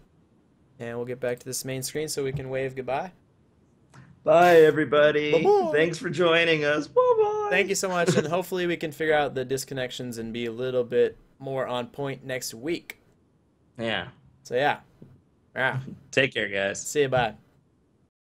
And we'll get back to this main screen so we can wave goodbye. Bye, everybody. Bye-bye. Thanks for joining us. Bye-bye. Thank you so much, and hopefully we can figure out the disconnections and be a little bit more on point next week. Yeah. So yeah. Take care, guys. See you, bye.